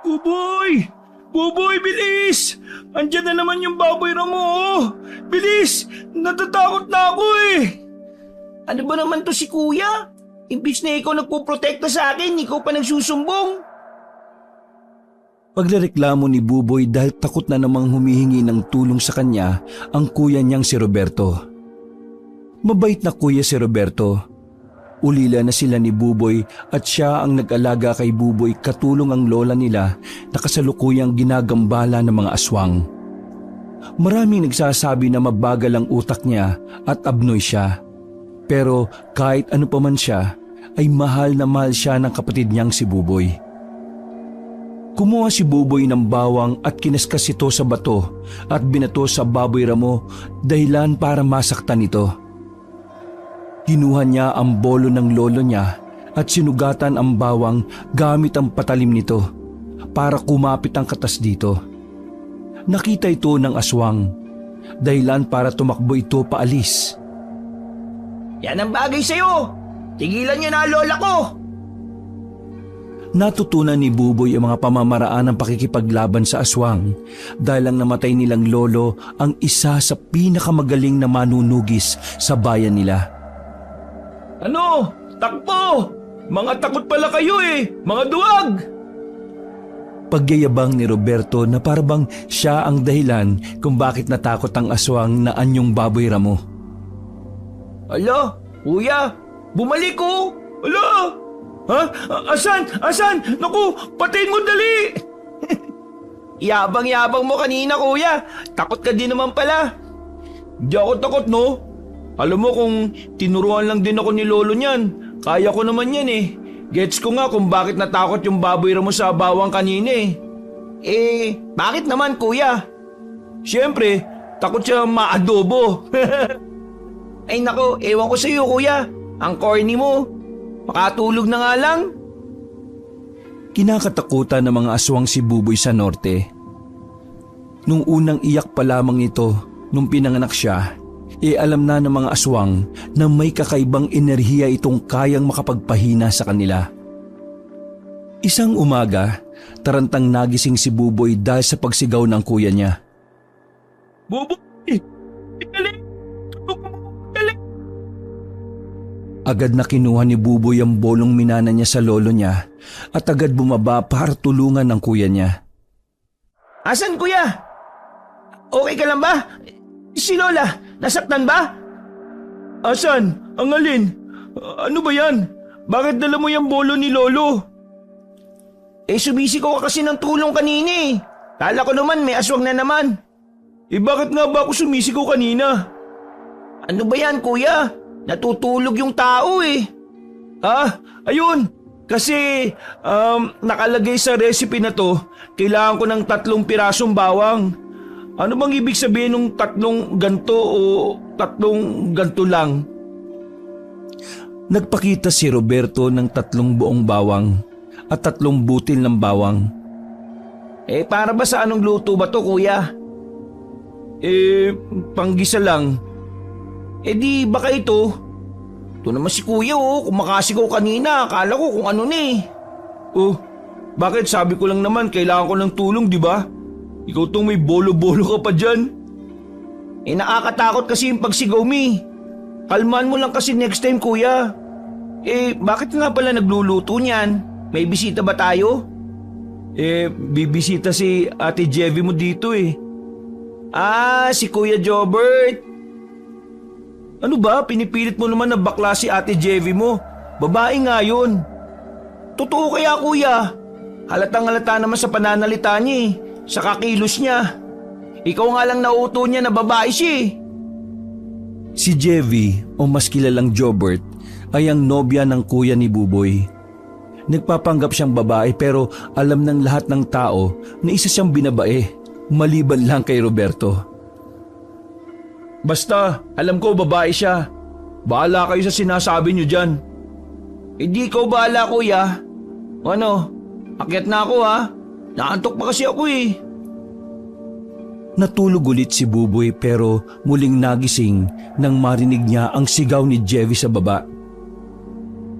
Buboy! Buboy, bilis! Andiyan na naman yung baboy Ramo, oh! Bilis! Natatakot na ako eh! Ano ba naman to si kuya? Imbis na ikaw nagpuprotekta sa akin, ikaw pa nagsusumbong. Pagrereklamo ni Buboy dahil takot na namang humihingi ng tulong sa kanya ang kuya niyang si Roberto. Mabait na kuya si Roberto. Ulila na sila ni Buboy at siya ang nag-alaga kay Buboy katulong ang lola nila na kasalukuyang ginagambala ng mga aswang. Maraming nagsasabi na mabagal ang utak niya at abnoy siya. Pero kahit ano pa man siya, ay mahal na mahal siya ng kapatid niyang si Buboy. Kumuha si Buboy ng bawang at kinaskas ito sa bato at binato sa baboy Ramo dahilan para masaktan ito. Kinuha niya ang bolo ng lolo niya at sinugatan ang bawang gamit ang patalim nito para kumapit ang katas dito. Nakita ito ng aswang, dahilan para tumakbo ito paalis. Yan ang bagay sa'yo! Tigilan niyo na ang lola ko! Natutunan ni Buboy ang mga pamamaraan ng pakikipaglaban sa aswang dahil ang namatay nilang lolo ang isa sa pinakamagaling na manunugis sa bayan nila. Ano? Takbo! Mga takot pala kayo eh! Mga duwag! Pagyayabang ni Roberto na parabang siya ang dahilan kung bakit natakot ang aswang na anyong baboy Ramo. Ala, kuya, bumalik ko! Ala! Ha? Asan? Asan? Naku, patayin mo dali! Yabang-yabang mo kanina, kuya. Takot ka din naman pala. Di ako takot, no? Alam mo kung tinuruan lang din ako ni lolo niyan, kaya ko naman yan eh. Gets ko nga kung bakit natakot yung baboy Ramo sa bawang kanina eh. Bakit naman, kuya? Siyempre, takot siya maadobo. Ay nako, ewan ko sa'yo, kuya. Ang corny mo. Makatulog na nga lang. Kinakatakutan ng mga aswang si Buboy sa norte. Nung unang iyak pa lamang ito, nung pinanganak siya, alam na ng mga aswang na may kakaibang enerhiya itong kayang makapagpahina sa kanila. Isang umaga, tarantang nagising si Buboy dahil sa pagsigaw ng kuya niya. Buboy! Dali! Dali! Agad na kinuha ni Buboy ang bolong minana niya sa lolo niya at agad bumaba para tulungan ng kuya niya. Asan, kuya? Okay ka lang ba? Si Lola, nasaktan ba? Asan? Ang alin? Ano ba yan? Bakit dala mo yung bolo ni lolo? Sumisigaw ka kasi ng tulong kanina eh. Kala ko naman may aswang na naman. Bakit nga ba ako sumisigaw kanina? Ano ba yan, kuya? Natutulog yung tao eh. Ayun. Kasi nakalagay sa recipe na to, kailangan ko ng 3 pirasong bawang. Ano bang ibig sabihin ng 3 ganto o 3 ganto lang? Nagpakita si Roberto ng 3 buong bawang at 3 butil ng bawang. Para ba sa anong luto ba to, kuya? Panggisa lang. Di baka ito? Ito naman si kuya kumakasigaw kanina. Akala ko kung ano na eh. Bakit? Sabi ko lang naman kailangan ko ng tulong, di ba? Ikaw tong may bolo-bolo ka pa dyan. Nakakatakot kasi yung pagsigaw mi. Kalman mo lang kasi next time, kuya. Bakit nga pala nagluluto niyan? May bisita ba tayo? Bibisita si Ate Jevie mo dito eh. Si Kuya Jobert. Ano ba? Pinipilit mo naman na bakla si Ate Jevie mo. Babae nga yun. Totoo kaya, kuya? Halatang-halata naman sa pananalita niya eh. Sa kakilos niya. Ikaw nga lang nauto niya na babae siya eh. Si Jevie o mas kilalang Jobert ay ang nobya ng kuya ni Buboy. Nagpapanggap siyang babae pero alam ng lahat ng tao na isa siyang binabae, maliban lang kay Roberto. Basta, alam ko babae siya. Bahala kayo sa sinasabi niyo dyan. Di ikaw bahala, kuya. Ano? Akyat na ako ha. Naantok pa kasi ako eh. Natulog ulit si Buboy pero muling nagising nang marinig niya ang sigaw ni Jevie sa baba.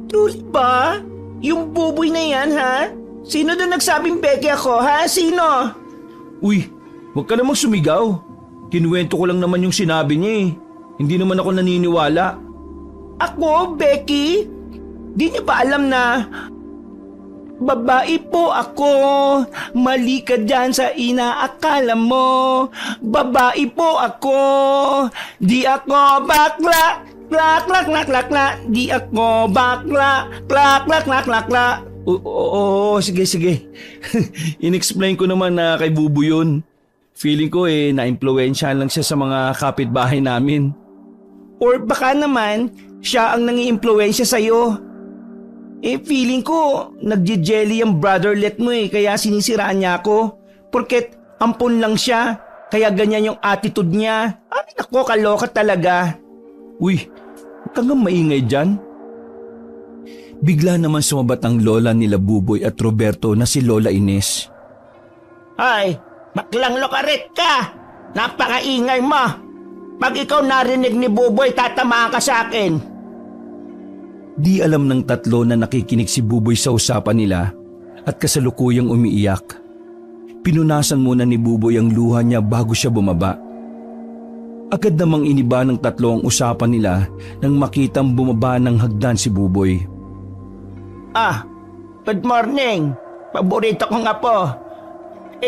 Truly ba? Yung Buboy na yan, ha? Sino doon nagsabing peke ako, ha? Sino? Uy, huwag ka namang sumigaw. Kinuwento ko lang naman yung sinabi niya eh. Hindi naman ako naniniwala. Ako, Becky? Di niyo ba alam na babae po ako? Mali ka dyan sa inaakala mo. Babae po ako. Di ako bakla. Klak, klak, klak, klak, klak. Di ako bakla. Klak, klak, klak, klak, klak. Oo, sige. Inexplain ko naman na kay Bubo yun. Feeling ko na-impluwensyahan lang siya sa mga kapitbahay namin. Or baka naman, siya ang nangi-impluwensya sa'yo. Feeling ko, nagje-jelly ang brotherlet mo kaya sinisiraan niya ako. Porket ampon lang siya, kaya ganyan yung attitude niya. Ay, nako, kaloka talaga. Uy, huwag kang maingay dyan. Bigla naman sumabat ang lola nila Buboy at Roberto na si Lola Ines. Ay, baklang lokaret ka! Napakaingay mo! Pag ikaw narinig ni Buboy, tatamaan ka sa akin. Di alam ng tatlo na nakikinig si Buboy sa usapan nila at kasalukuyang umiiyak. Pinunasan muna ni Buboy ang luha niya bago siya bumaba. Agad namang iniba ng tatlo ang usapan nila nang makitang bumaba ng hagdan si Buboy. Good morning. Paborito ko nga po.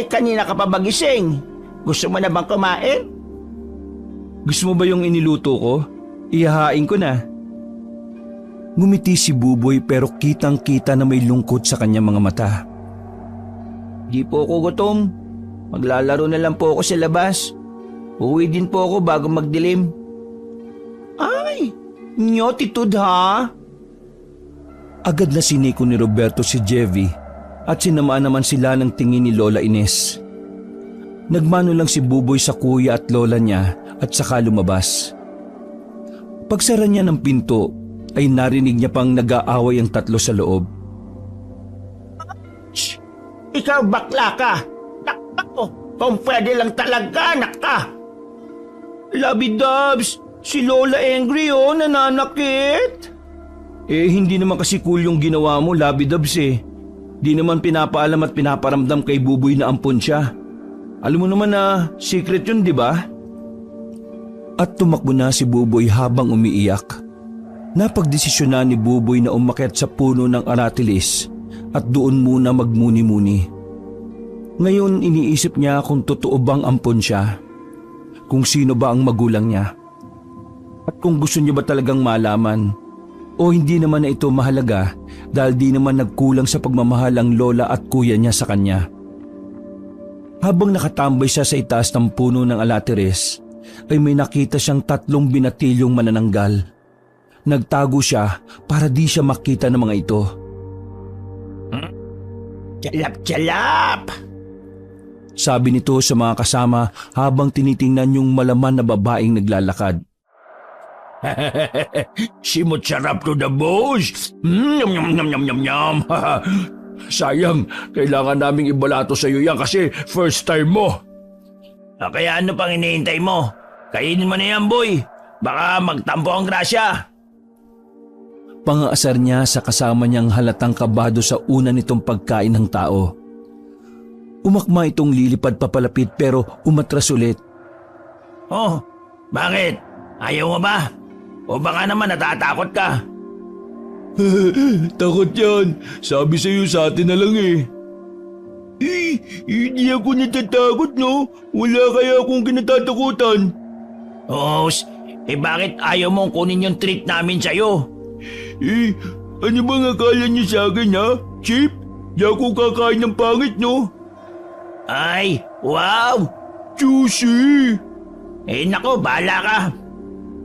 Kanina ka pa ba gising? Gusto mo na bang kumain? Gusto mo ba yung iniluto ko? Ihahain ko na. Ngumiti si Buboy pero kitang-kita na may lungkot sa kanyang mga mata. Di po ako gutom. Maglalaro na lang po ako sa labas. Uwi din po ako bago magdilim. Ay, nyotitud ha? Agad na siniko ni Roberto si Jevy at sinamaan naman sila ng tingin ni Lola Ines. Nagmano lang si Buboy sa kuya at lola niya at saka lumabas. Pagsara niya ng pinto ay narinig niya pang nag-aaway ang tatlo sa loob. Shh! Ikaw bakla ka! Taktak ko! Kung pwede lang talaga, anak ka! Labi Dubs! Si Lola angry nananakit! Hindi naman kasi cool yung ginawa mo, Labi Dubs Di naman pinapaalam at pinaparamdam kay Buboy na ampon siya. Alam mo naman na secret yun, di ba? At tumakbo na si Buboy habang umiiyak. Napagdesisyonan ni Buboy na umakyat sa puno ng aratilis at doon muna magmuni-muni. Ngayon iniisip niya kung totoo bang ampon siya, kung sino ba ang magulang niya, at kung gusto niya ba talagang malaman o hindi naman na ito mahalaga dahil di naman nagkulang sa pagmamahal ang lola at kuya niya sa kanya. Habang nakatambay siya sa itaas ng puno ng alatires, ay may nakita siyang 3 binatilyong manananggal. Nagtago siya para di siya makita ng mga ito. Tsalap-tsalap! Sabi nito sa mga kasama habang tinitingnan yung malaman na babaeng naglalakad. Simot sarap to the boss. Yum yum yum yum yum yum. Sayang, kailangan naming ibalato sa iyo yan kasi first time mo. Kaya ano pang hinihintay mo? Kainin mo na yan, boy. Baka magtampo ang grasya. Pangaasar niya sa kasama niyang halatang kabado sa una nitong pagkain ng tao. Umakma itong lilipad papalapit pero umatras ulit. Oh, bakit? Ayaw mo ba? O baka naman natatakot ka? Takot yan. Sabi sa iyo sa atin na lang hindi ako natatakot, no? Wala kaya akong kinatatakutan. Oh, bakit ayaw mong kunin yung treat namin sa'yo? Ano bang akala niyo sa akin, ha? Chip, di ako kakain ng pangit, no? Ay, wow! Juicy! Nako, bahala ka.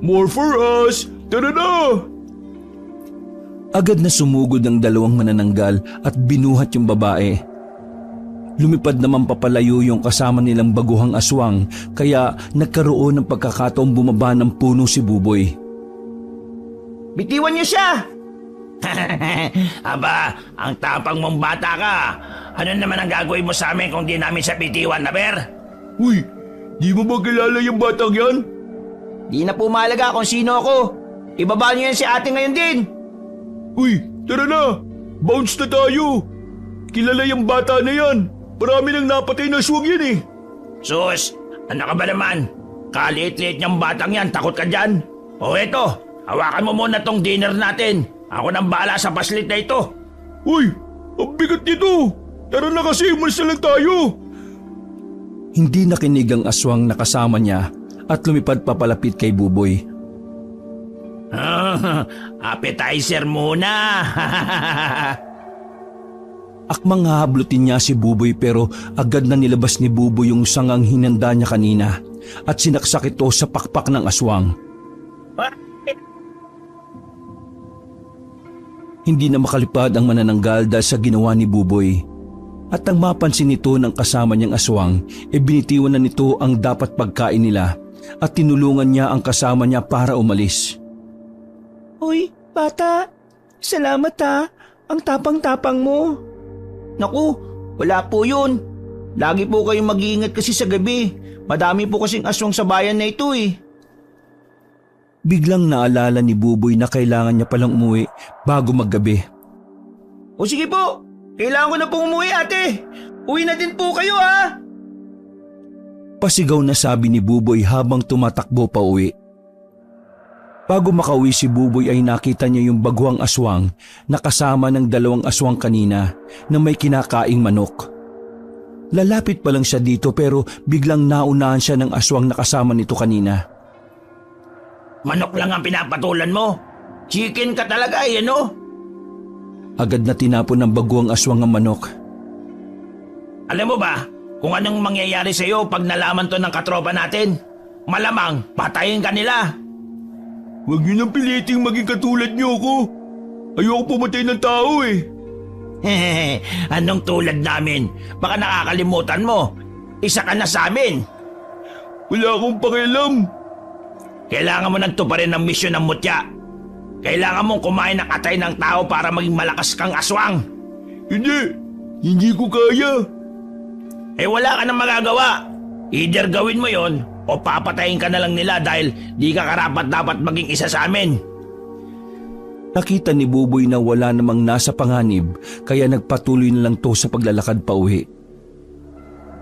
More for us! Tara na! Agad na sumugod ang 2 manananggal at binuhat yung babae. Lumipad naman papalayo yung kasama nilang baguhang aswang kaya nagkaroon ng pagkakataong bumaba ng puno si Buboy. Bitiwan niyo siya! Aba, ang tapang mong bata ka. Ano naman ang gagawin mo sa amin kung di namin siya bitiwan, Naber? Uy, di mo ba kilala yung batang yan? Di na po mahalaga kung sino ako. Ibaba niyo yan si ate ngayon din. Uy, tara na! Bounce na tayo! kilala yung bata na yan. Marami nang napatay na aswang yan eh. Sus, ano ka ba naman? Kaliit-liit niyang batang yan, takot ka dyan? O eto, hawakan mo muna tong dinner natin. Ako nang bahala sa paslit na ito. Uy, ang bigat nito. Tara na kasi, umalis na lang tayo. Hindi nakinig ang aswang na kasama niya at lumipad papalapit kay Buboy. Appetizer muna. Akmang hahablutin niya si Buboy pero agad na nilabas ni Buboy yung sangang hinanda niya kanina at sinaksak ito sa pakpak ng aswang. Hindi na makalipad ang manananggal dahil sa ginawa ni Buboy. At nang mapansin nito ng kasama niyang aswang, binitiwan na nito ang dapat pagkain nila at tinulungan niya ang kasama niya para umalis. Uy, bata. Salamat ha. Ang tapang-tapang mo. Naku, wala po yun. Lagi po kayong mag-iingat kasi sa gabi. Madami po kasing aswang sa bayan na ito eh. Biglang naalala ni Buboy na kailangan niya palang umuwi bago maggabi. O sige po, kailangan ko na pong umuwi ate. Uwi na din po kayo ha. Pasigaw na sabi ni Buboy habang tumatakbo pa uwi. Bago makauwi si Buboy ay nakita niya yung baguang aswang na kasama ng 2 aswang kanina na may kinakaing manok. Lalapit pa lang siya dito pero biglang naunahan siya ng aswang na kasama nito kanina. Manok lang ang pinapatulan mo. Chicken ka talaga eh, ano? Agad na tinapon ng baguang aswang ang manok. Alam mo ba kung anong mangyayari sa iyo pag nalaman to ng katropa natin? Malamang patayin ka nila. Huwag niyo nang piliting maging katulad niyo ako. Ayoko pumatay ng tao eh. Anong tulad namin? Baka nakakalimutan mo. Isa ka na sa amin. Wala akong pakialam. Kailangan mo nang tuparin ang misyon ng mutya. Kailangan mong kumain ng atay ng tao para maging malakas kang aswang. Hindi ko kaya. Eh wala ka nang magagawa. Either gawin mo yon o papatayin ka na lang nila dahil di ka karapat-dapat maging isa sa amin. Nakita ni Buboy na wala namang nasa panganib kaya nagpatuloy na lang to sa paglalakad pa uwi.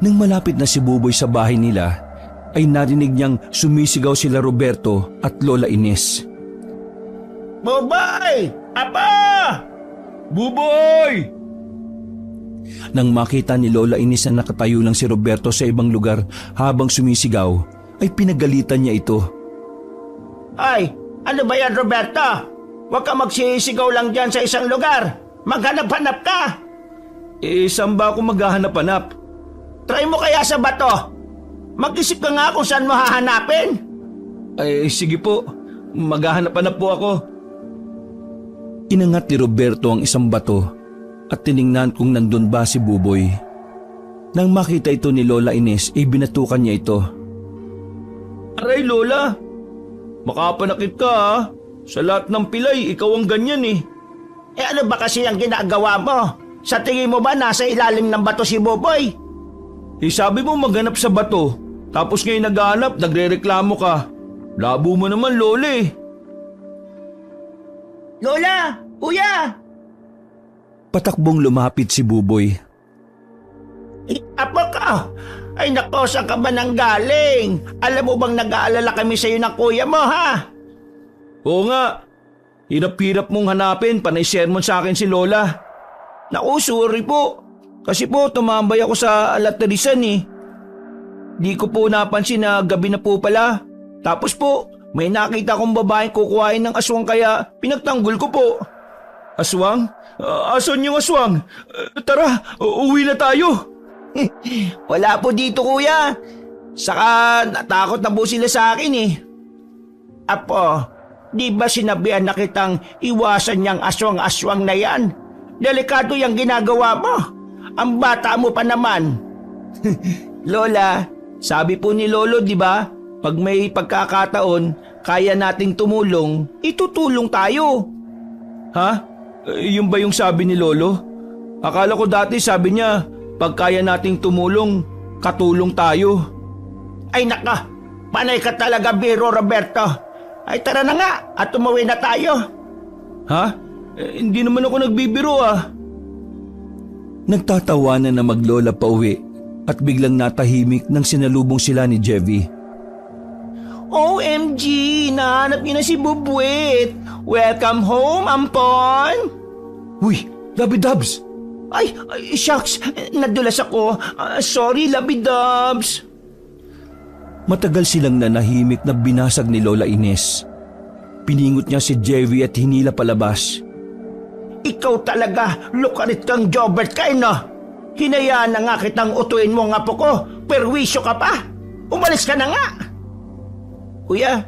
Nang malapit na si Buboy sa bahay nila, ay narinig niyang sumisigaw sila Roberto at Lola Ines. Buboy! Apa! Buboy! Nang makita ni Lola Ines na nakatayo lang si Roberto sa ibang lugar habang sumisigaw, ay pinagalitan niya ito. Ay, ano ba yan Roberto? Huwag ka magsisigaw lang dyan sa isang lugar. Maghanap-hanap ka. Saan ba ako maghahanap-hanap? Try mo kaya sa bato. Mag-isip ka nga kung saan mo hahanapin. Sige po. Maghahanap-hanap po ako. Inangat ni Roberto ang isang bato at tiningnan kung nandun ba si Buboy. Nang makita ito ni Lola Ines, binatukan niya ito. Aray Lola, makapanakit ka ha. Sa lahat ng pilay, ikaw ang ganyan eh. Eh ano ba kasi ang ginagawa mo? Sa tingin mo ba nasa ilalim ng bato si Buboy? Sabi mo maghanap sa bato, tapos ngayon naghahanap, nagrereklamo ka. Labo mo naman Lola eh. Lola! Kuya! Patakbong lumapit si Buboy. Apo ka! Ay nako, saan ka ba nang galing? Alam mo bang nag-aalala kami sa'yo ng kuya mo ha? Oo nga, hirap-hirap mong hanapin, panay sermon sa akin si Lola. Naku, sorry po. Kasi po tumambay ako sa alaterisan eh. Di ko po napansin na gabi na po pala. Tapos po, may nakita kong babaeng kukuhain ng aswang kaya pinagtanggol ko po. Aswang? Asan yung aswang? Tara, uwi na tayo. Wala po dito kuya. Saka natakot na po sila sa akin eh. Apo, di ba sinabihan na kitang iwasan niyang aswang-aswang na yan? Delikado yung ginagawa mo. Ang bata mo pa naman. Lola, sabi po ni Lolo di ba? Pag may pagkakataon, kaya nating tumulong, itutulong tayo. Ha? Yung ba yung sabi ni Lolo? Akala ko dati sabi niya, pag kaya nating tumulong, katulong tayo. Ay naka, panay ka talaga biro Roberto. Ay tara na nga at umuwi na tayo. Ha? Hindi naman ako nagbibiro ah. Nagtatawanan na maglola pa uwi at biglang natahimik nang sinalubong sila ni Jevy. OMG! Nahanap niyo na si Bubwit! Welcome home, Ampon! Uy, Lovey Dubs! Ay, shucks! Nadulas ako. Sorry, Lovey Dubs! Matagal silang nanahimik na binasag ni Lola Ines. Piningot niya si Jevy at hinila palabas. Ikaw talaga, lukarit kang Jobert ka, no? Hinayaan na nga kitang utuin mo nga po ko, perwisyo ka pa! Umalis ka na nga! Kuya,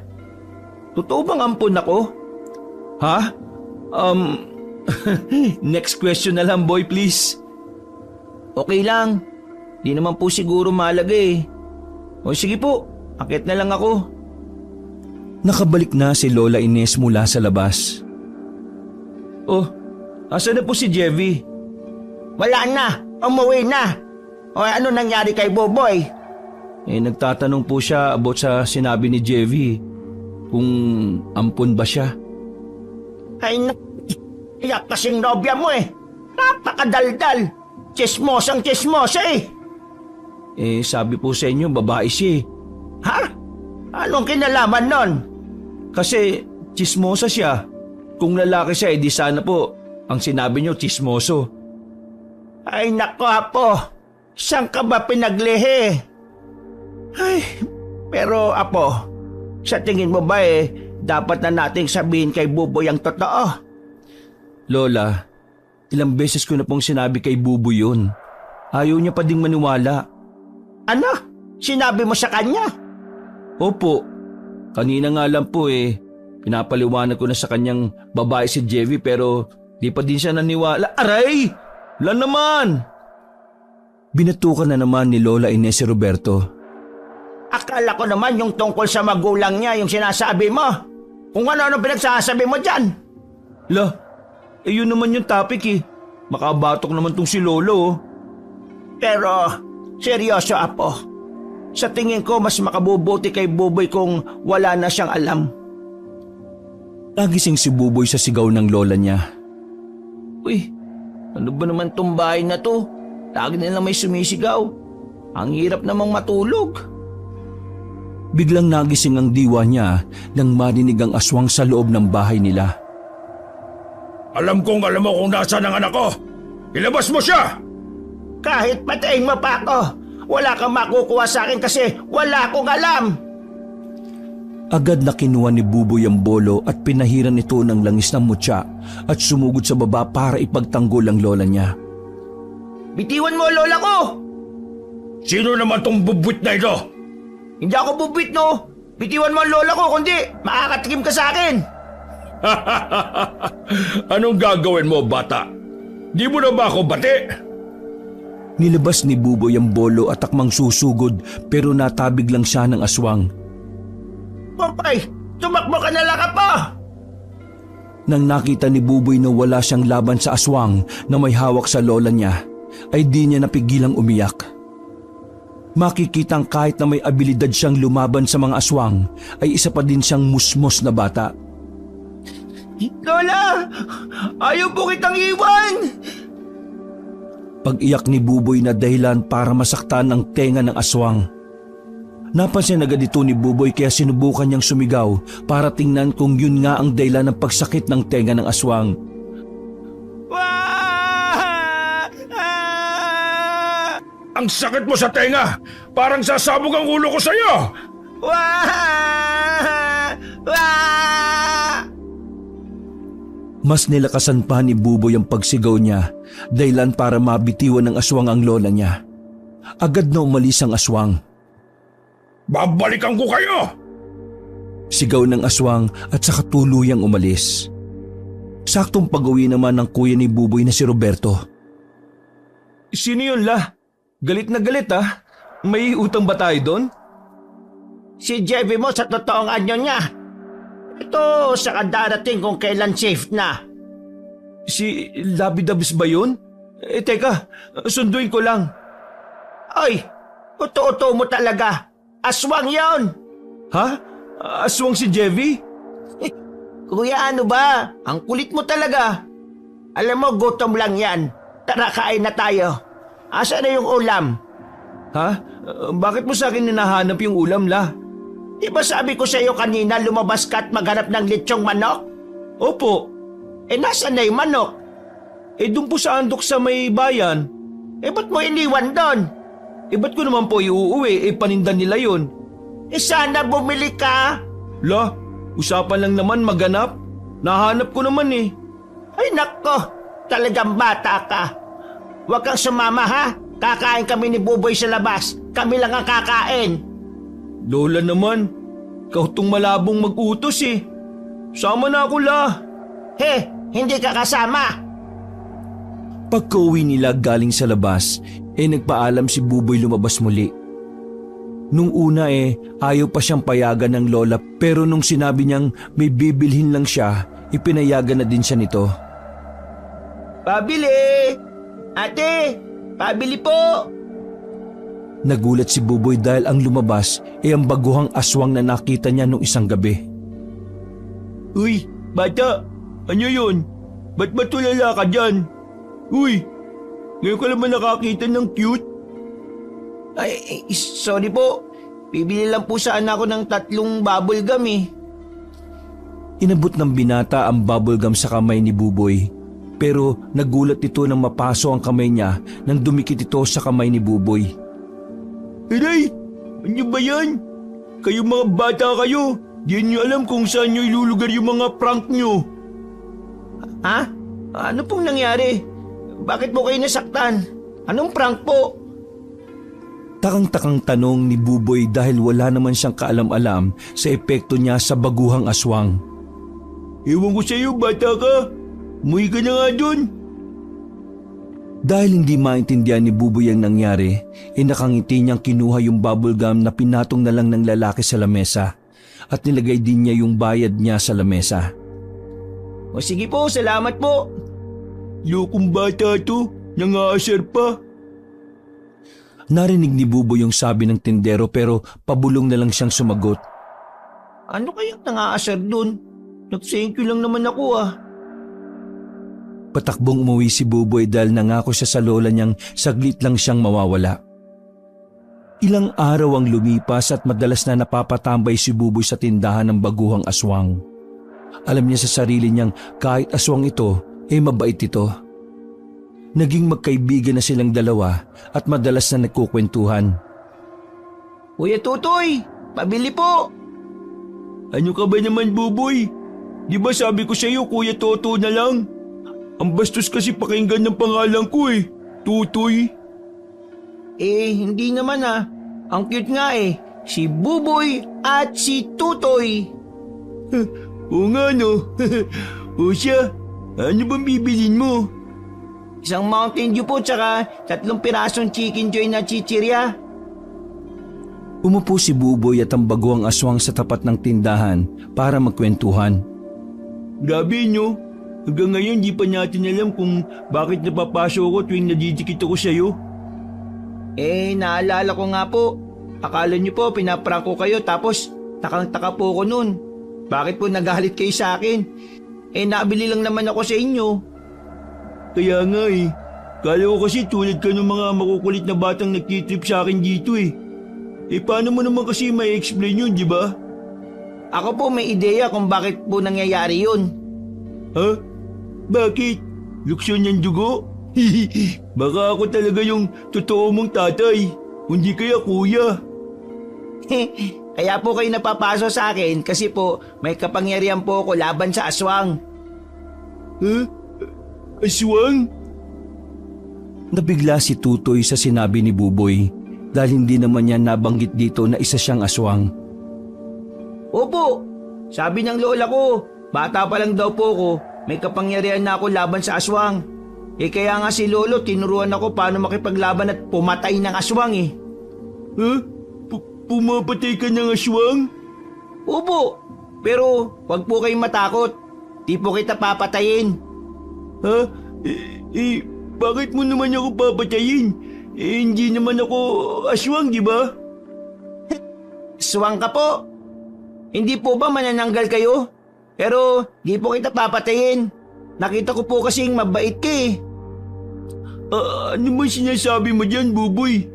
totoo bang ampon ako? Ha? Next question na lang, boy, please. Okay lang. Di naman po siguro mahalaga eh. O sige po, akit na lang ako. Nakabalik na si Lola Ines mula sa labas. Oh, asan na po si Jevy? Wala na, umuwi na. O ano nangyari kay Boboy? Nagtatanong po siya about sa sinabi ni Jevy. Kung ampon ba siya. Ay iyak kasing nobya mo eh. Napakadaldal. Chismosang chismosa eh. Sabi po sa inyo, babae siya eh. Ha? Anong kinalaman nun? Kasi chismosa siya. Kung lalaki siya, di sana po ang sinabi niyo chismoso. Ay nako apo. Saan ka ba pinaglihi? Ay, pero apo, sa tingin mo ba dapat na nating sabihin kay Buboy ang totoo? Lola, ilang beses ko na pong sinabi kay Buboy yun. Ayaw niya pa ding maniwala. Ano? Sinabi mo sa kanya? Opo, kanina nga lang po pinapaliwanag ko na sa kanyang babae si Jevy pero di pa din siya naniwala. Aray! Lan naman! Binatukan na naman ni Lola Ines si Roberto. Akala ko naman yung tungkol sa magulang niya yung sinasabi mo. Kung ano-ano pinagsasabi mo dyan. Yun naman yung topic eh. Makabatok naman tong si Lolo oh. Pero, seryoso apo. Sa tingin ko mas makabubuti kay Buboy kung wala na siyang alam. Nagising si Buboy sa sigaw ng lola niya. Uy, ano ba naman tong bahay na to? Lagi nilang may sumisigaw. Ang hirap namang matulog. Biglang nagising ang diwa niya nang marinig ang aswang sa loob ng bahay nila. Alam mo kung nasaan ang anak ko. Ilabas mo siya! Kahit patayin mo pa ako, wala kang makukuha sa akin kasi wala akong alam. Agad na kinuha ni Buboy ang bolo at pinahiran ito ng langis ng mutya at sumugod sa baba para ipagtanggol ang lola niya. Bitiwan mo lola ko! Sino naman tong bubwit na ito? Hindi ako bubwit no! Bitiwan mo ang lola ko kundi makakatikim ka sa akin! Anong gagawin mo, bata? Di mo na ba ako bati? Nilabas ni Buboy ang bolo at takmang susugod pero natabig lang siya ng aswang. Popay, tumakbo ka na lang ka pa! Nang nakita ni Buboy na wala siyang laban sa aswang na may hawak sa lola niya, ay di niya napigilang umiyak. Makikitang kahit na may abilidad siyang lumaban sa mga aswang, ay isa pa din siyang musmos na bata. Lola! Ayaw po kitang iwan! Pag-iyak ni Buboy na dahilan para masaktan ang tenga ng aswang. Napansin agad ito ni Buboy kaya sinubukan niyang sumigaw para tingnan kung yun nga ang dahilan ng pagsakit ng tenga ng aswang. Ang sakit mo sa tenga! Parang sasabog ang ulo ko sa'yo! Mas nilakasan pa ni Buboy ang pagsigaw niya dahilan para mabitiwan ng aswang ang lola niya. Agad na umalis ang aswang. Babalikan ko kayo! Sigaw ng aswang at saka tuluyang umalis. Saktong pag-uwi naman ng kuya ni Buboy na si Roberto. Sino yun la? Galit na galit ah. May utang ba tayo doon? Si Jevy mo sa totoong anyo niya. Ito sa kadarating kung kailan safe na. Si Lovey Dubs ba yun? Teka, sunduin ko lang. Oy, uto-uto mo talaga. Aswang yon. Ha? Aswang si Jevy? Kuya ano ba? Ang kulit mo talaga. Alam mo, gutom lang yan. Tara, kain na tayo. Asa na yung ulam? Ha? Bakit mo sa akin hinahanap yung ulam, La? Di ba sabi ko sa iyo kanina lumabas ka at maghanap ng lechong manok? Opo. Nasaan na yung manok? Doon po sa andok sa may bayan. Ba't mo iniwan doon? Ba't ko naman po iuuwi? Panindan nila yun. Sana bumili ka. La, usapan lang naman maganap. Nahanap ko naman Ay nako, talagang bata ka. Huwag kang sumama ha. Kakain kami ni Buboy sa labas. Kami lang ang kakain. Lola naman, ikaw tong malabong mag-utos Sama na ako, La. Hindi ka kasama. Pagka-uwi nila galing sa labas, nagpaalam si Buboy lumabas muli. Nung una ayaw pa siyang payagan ng lola pero nung sinabi niyang may bibilhin lang siya, ipinayagan na din siya nito. Pabili! Ate, pabili po! Nagulat si Buboy dahil ang lumabas ang baguhang aswang na nakita niya nung isang gabi. Uy, bata, ano yun? Ba't matulala ka dyan? Uy, ngayon ka naman nakakita ng cute? Ay, sorry po. Bibili lang po sana ako ng 3 bubble gum Inabot ng binata ang bubblegum sa kamay ni Buboy. Pero nagulat ito nang mapaso ang kamay niya nang dumikit ito sa kamay ni Buboy. Aray, ano ba yan? Kayong mga bata kayo, di niyo alam kung saan niyo ilulugar yung mga prank niyo. Ha? Ano pong nangyari? Bakit po kayo nasaktan? Anong prank po? Takang-takang tanong ni Buboy dahil wala naman siyang kaalam-alam sa epekto niya sa baguhang aswang. Ewan ko sa iyo, bata ka. Umuwi ka na nga dun. Dahil hindi maintindihan ni Buboy ang nangyari, nakangiti niyang kinuha yung bubblegum na pinatong na lang ng lalaki sa lamesa at nilagay din niya yung bayad niya sa lamesa. O sige po, salamat po. Lokong bata to, nangaasar pa. Narinig ni Buboy yung sabi ng tindero pero pabulong na lang siyang sumagot. Ano kayang nangaasar dun? Nag-thank you lang naman ako Patakbong umuwi si Buboy dahil nangako siya sa lola niyang saglit lang siyang mawawala. Ilang araw ang lumipas at madalas na napapatambay si Buboy sa tindahan ng baguhang aswang. Alam niya sa sarili niyang kahit aswang ito, mabait ito. Naging magkaibigan na silang dalawa at madalas na nagkukwentuhan. Kuya Tutoy, pabili po. Ano ka ba naman, Buboy? Di ba sabi ko sa iyo, Kuya Toto na lang? Ang bastos kasi pakinggan ng pangalan ko Tutoy. Hindi naman Ang cute nga Si Buboy at si Tutoy. Oo nga no. O siya, ano bang bibilin mo? Isang Mountain Dew po tsaka 3 pirasong Chicken Joy na chichirya. Umupo si Buboy at ang baguhang aswang sa tapat ng tindahan para magkwentuhan. Grabe nyo. Hanggang ngayon di pa natin alam kung bakit napapasok ako tuwing nadidikit ako sa'yo. Naalala ko nga po. Akala niyo po pinaprank ko kayo tapos takang-taka po ko nun. Bakit po nagalit kayo sa akin? Nabili lang naman ako sa inyo. Kaya nga Kala ko kasi tulad ka ng mga makukulit na batang nagtitrip sa akin dito paano mo naman kasi may explain yun, di ba? Ako po may ideya kung bakit po nangyayari yun. Ha? Bakit? Luksyon ng dugo? Baka ako talaga yung totoo mong tatay. Hindi kaya kuya. Kaya po kayo napapaso sa akin kasi po may kapangyarihan po ako laban sa aswang. Aswang? Nabigla si Tutoy sa sinabi ni Buboy dahil hindi naman niya nabanggit dito na isa siyang aswang. Opo, sabi ng lola ko, bata pa lang daw po ko, may kapangyarihan na ako laban sa aswang. Kaya nga si lolo tinuruan ako paano makipaglaban at pumatay ng aswang Pumapatay ka ng aswang? Opo, pero wag po kayong matakot. Di po kita papatayin. Ha? Bakit mo naman ako papatayin? Hindi naman ako aswang, di ba? Aswang ka po. Hindi po ba manananggal kayo? Pero di po kita papatayin. Nakita ko po kasing mabait ka Ano ba sinasabi mo dyan, Buboy?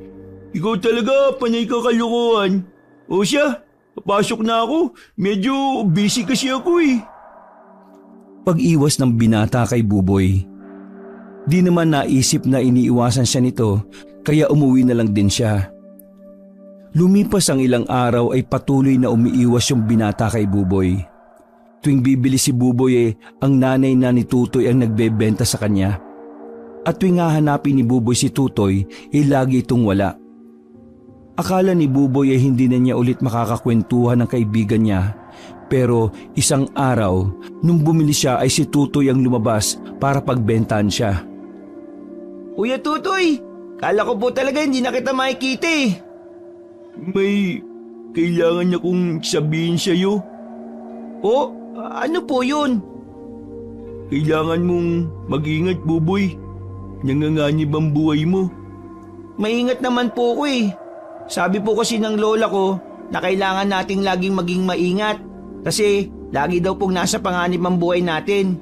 Ikaw talaga, panay ka kalokohan. O siya, papasok na ako. Medyo busy kasi ako eh. Pag-iwas ng binata kay Buboy. Di naman naisip na iniiwasan siya nito kaya umuwi na lang din siya. Lumipas ang ilang araw ay patuloy na umiiwas yung binata kay Buboy. Tuwing bibili si Buboy ang nanay na ni Tutoy ang nagbebenta sa kanya. At tuwing hahanapin ni Buboy si Tutoy lagi itong wala. Akala ni Buboy hindi na niya ulit makakakwentuhan ng kaibigan niya. Pero isang araw, nung bumili siya ay si Tutoy ang lumabas para pagbentahan siya. Kuya Tutoy, kala ko po talaga hindi na kita makikita eh. May kailangan akong sabihin sa'yo. O, ano po yun? Kailangan mong mag-ingat, Buboy. Nanganganib ang buhay mo. Maingat naman po ko eh. Sabi po kasi ng lola ko na kailangan nating laging maging maingat. Kasi lagi daw pong nasa panganib ang buhay natin.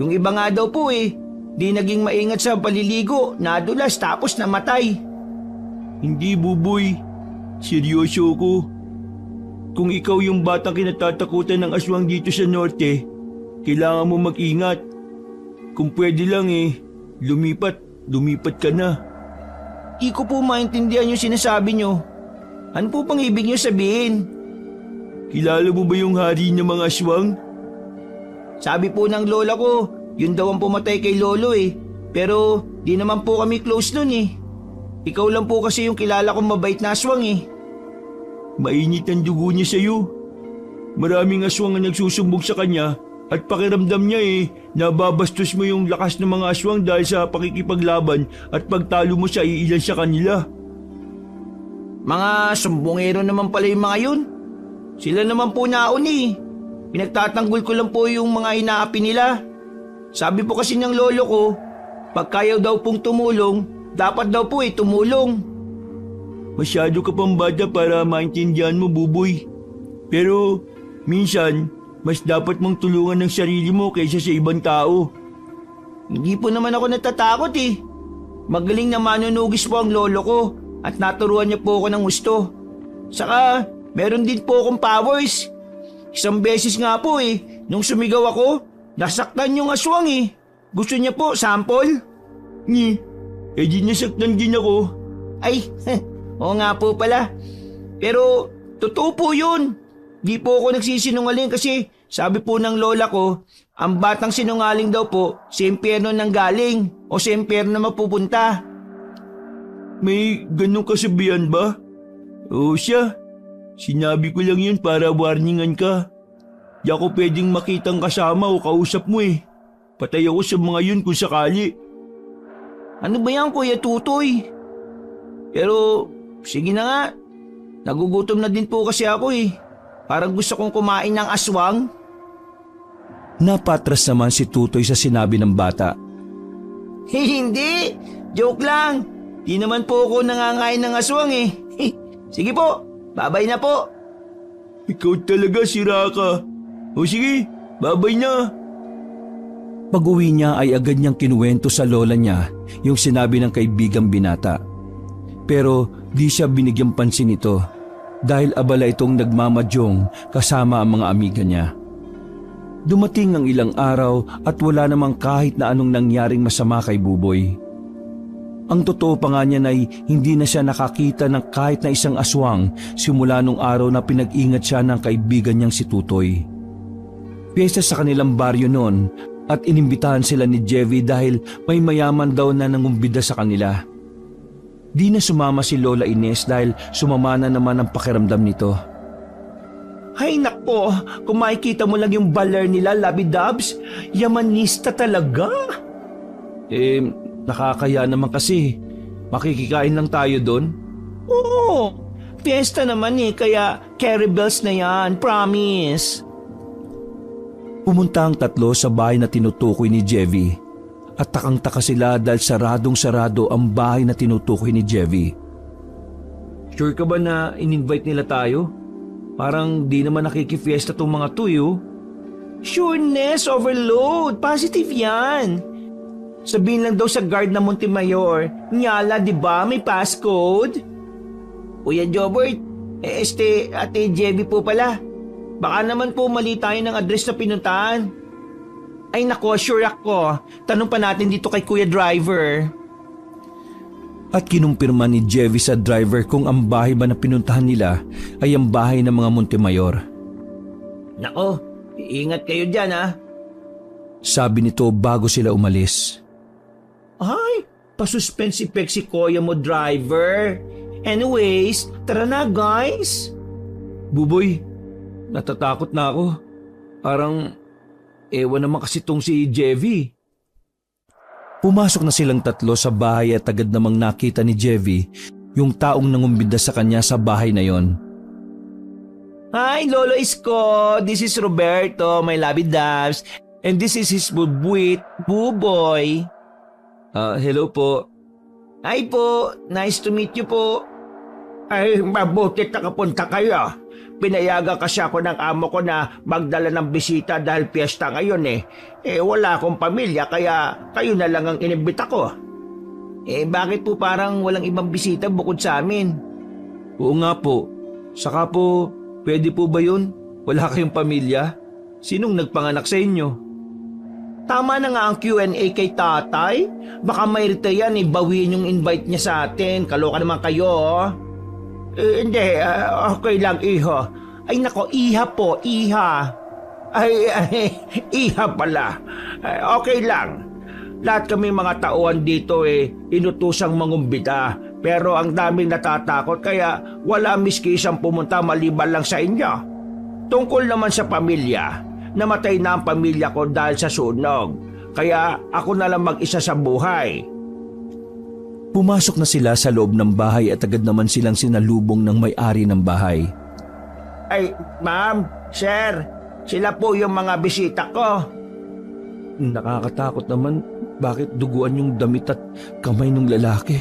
Yung iba nga daw po di naging maingat sa paliligo, nadulas tapos namatay. Hindi, Buboy. Seryoso ko. Kung ikaw yung batang kinatatakutan ng aswang dito sa norte, kailangan mo mag-ingat. Kung pwede lang lumipat ka na. Di ko po maintindihan yung sinasabi nyo. Ano po pang ibig nyo sabihin? Kilala mo ba yung hari ng mga aswang? Sabi po ng lola ko, yun daw ang pumatay kay lolo eh. Pero di naman po kami close nun eh. Ikaw lang po kasi yung kilala kong mabait na aswang eh. Mainit ang dugo niya sa'yo. Maraming aswang ang nagsusumbog sa kanya at pakiramdam niya nababastos mo yung lakas ng mga aswang dahil sa pakikipaglaban at pagtalo mo sa iilan sa kanila. Mga sumbongero naman pala yung mga yun. Sila naman po naon eh. Pinagtatanggol ko lang po yung mga inaapi nila. Sabi po kasi ng lolo ko, pag kayaw daw pong tumulong, dapat daw po tumulong. Masyado ka pang bata para maintindihan mo, Buboy. Pero minsan, mas dapat mong tulungan ng sarili mo kaysa sa ibang tao. Hindi po naman ako natatakot eh. Magaling na manunugis po ang lolo ko at naturuan niya po ako ng gusto. Saka, meron din po akong powers. Isang beses nga po nung sumigaw ako, nasaktan yung aswang eh. Gusto niya po, sample? Di nasaktan din ako. Ay, oo nga po pala. Pero, totoo po yun. Di po ako nagsisinungaling kasi sabi po ng lola ko, ang batang sinungaling daw po, sa impyerno nang galing o sa impyerno na mapupunta. May ganong kasabihan ba? O siya, sinabi ko lang yun para warningan ka. Di ako pwedeng makitang kasama o kausap mo eh. Patay ako sa mga yun kung sakali. Ano ba yan, Kuya Tutoy? Pero, sige na nga. Nagugutom na din po kasi ako eh. Parang gusto kong kumain ng aswang. Napatras naman si Tutoy sa sinabi ng bata. Hindi! Joke lang! Di naman po ako nangangain ng aswang eh. Sige po, babay na po. Ikaw talaga, sira ka. O sige, babay na. Pag-uwi niya ay agad niyang kinuwento sa lola niya yung sinabi ng kaibigang binata. Pero di siya binigyang pansin nito dahil abala itong nagmamadyong kasama ang mga amiga niya. Dumating ang ilang araw at wala namang kahit na anong nangyaring masama kay Buboy. Ang totoo pa nga niya ay hindi na siya nakakita ng kahit na isang aswang simula nung araw na pinag-ingat siya ng kaibigan niyang si Tutoy. Piyesta sa kanilang baryo noon at inimbitahan sila ni Jevy dahil may mayaman daw na nangumbida sa kanila. Di na sumama si Lola Ines dahil sumama na naman ang pakiramdam nito. Ay nako, kung makikita mo lang yung baler nila, Labby-Dubs, yamanista talaga. Nakakaya naman kasi. Makikikain lang tayo doon. Oo, fiesta naman kaya carry bells na yan, promise. Pumunta ang tatlo sa bahay na tinutukoy ni Jevy at takang-taka sila dahil saradong-sarado ang bahay na tinutukoy ni Jevy. Sure ka ba na in-invite nila tayo? Parang di naman nakikifiesta tong mga to. Sureness overload, positive yan. Sabihin lang daw sa guard na Montemayor. Nyala, di ba? May passcode? Kuya Jobert, Ate Jevi po pala. Baka naman po mali tayo ng address na pinuntahan. Ay nako, sure ako. Tanong pa natin dito kay Kuya Driver. At kinumpirma ni Jevy sa driver kung ang bahay ba na pinuntahan nila ay ang bahay ng mga Montemayor. Nako, ingat kayo dyan ha. Sabi nito bago sila umalis. Ay, pasuspend si Pexi Kuya mo, driver. Anyways, tara na guys. Buboy, natatakot na ako. Parang ewan naman kasi tong si Jevy. Pumasok na silang tatlo sa bahay at agad namang nakita ni Jevy yung taong nangumbida sa kanya sa bahay na yon. Hi, Lolo Isko. This is Roberto, my lovey doves. And this is his bubuit, Buboy. Hello po. Hi po, nice to meet you po. Ay, mabuti nakapunta kayo. Pinayagan kasi ako ng amo ko na magdala ng bisita dahil piyesta ngayon eh. Wala akong pamilya kaya kayo na lang ang inimbita ko. Bakit po parang walang ibang bisita bukod sa amin? Oo nga po. Saka po, pwede po ba yun? Wala kayong pamilya? Sinong nagpanganak sa inyo? Tama na nga ang Q&A kay tatay. Baka may rito yan, bawiin yung invite niya sa atin. Kaloka naman kayo, oh. Hindi, okay lang iho. Ay nako, iha po, iha. Ay, iha pala. Okay lang. Lahat kami mga tauhan dito inutusang mangumbida. Pero ang daming natatakot kaya wala miski isang pumunta maliban lang sa inyo. Tungkol naman sa pamilya, namatay na ang pamilya ko dahil sa sunog. Kaya ako na lang mag-isa sa buhay. Pumasok na sila sa loob ng bahay at agad naman silang sinalubong ng may-ari ng bahay. Ay, ma'am, sir, sila po yung mga bisita ko. Nakakatakot naman, bakit duguan yung damit at kamay ng lalaki?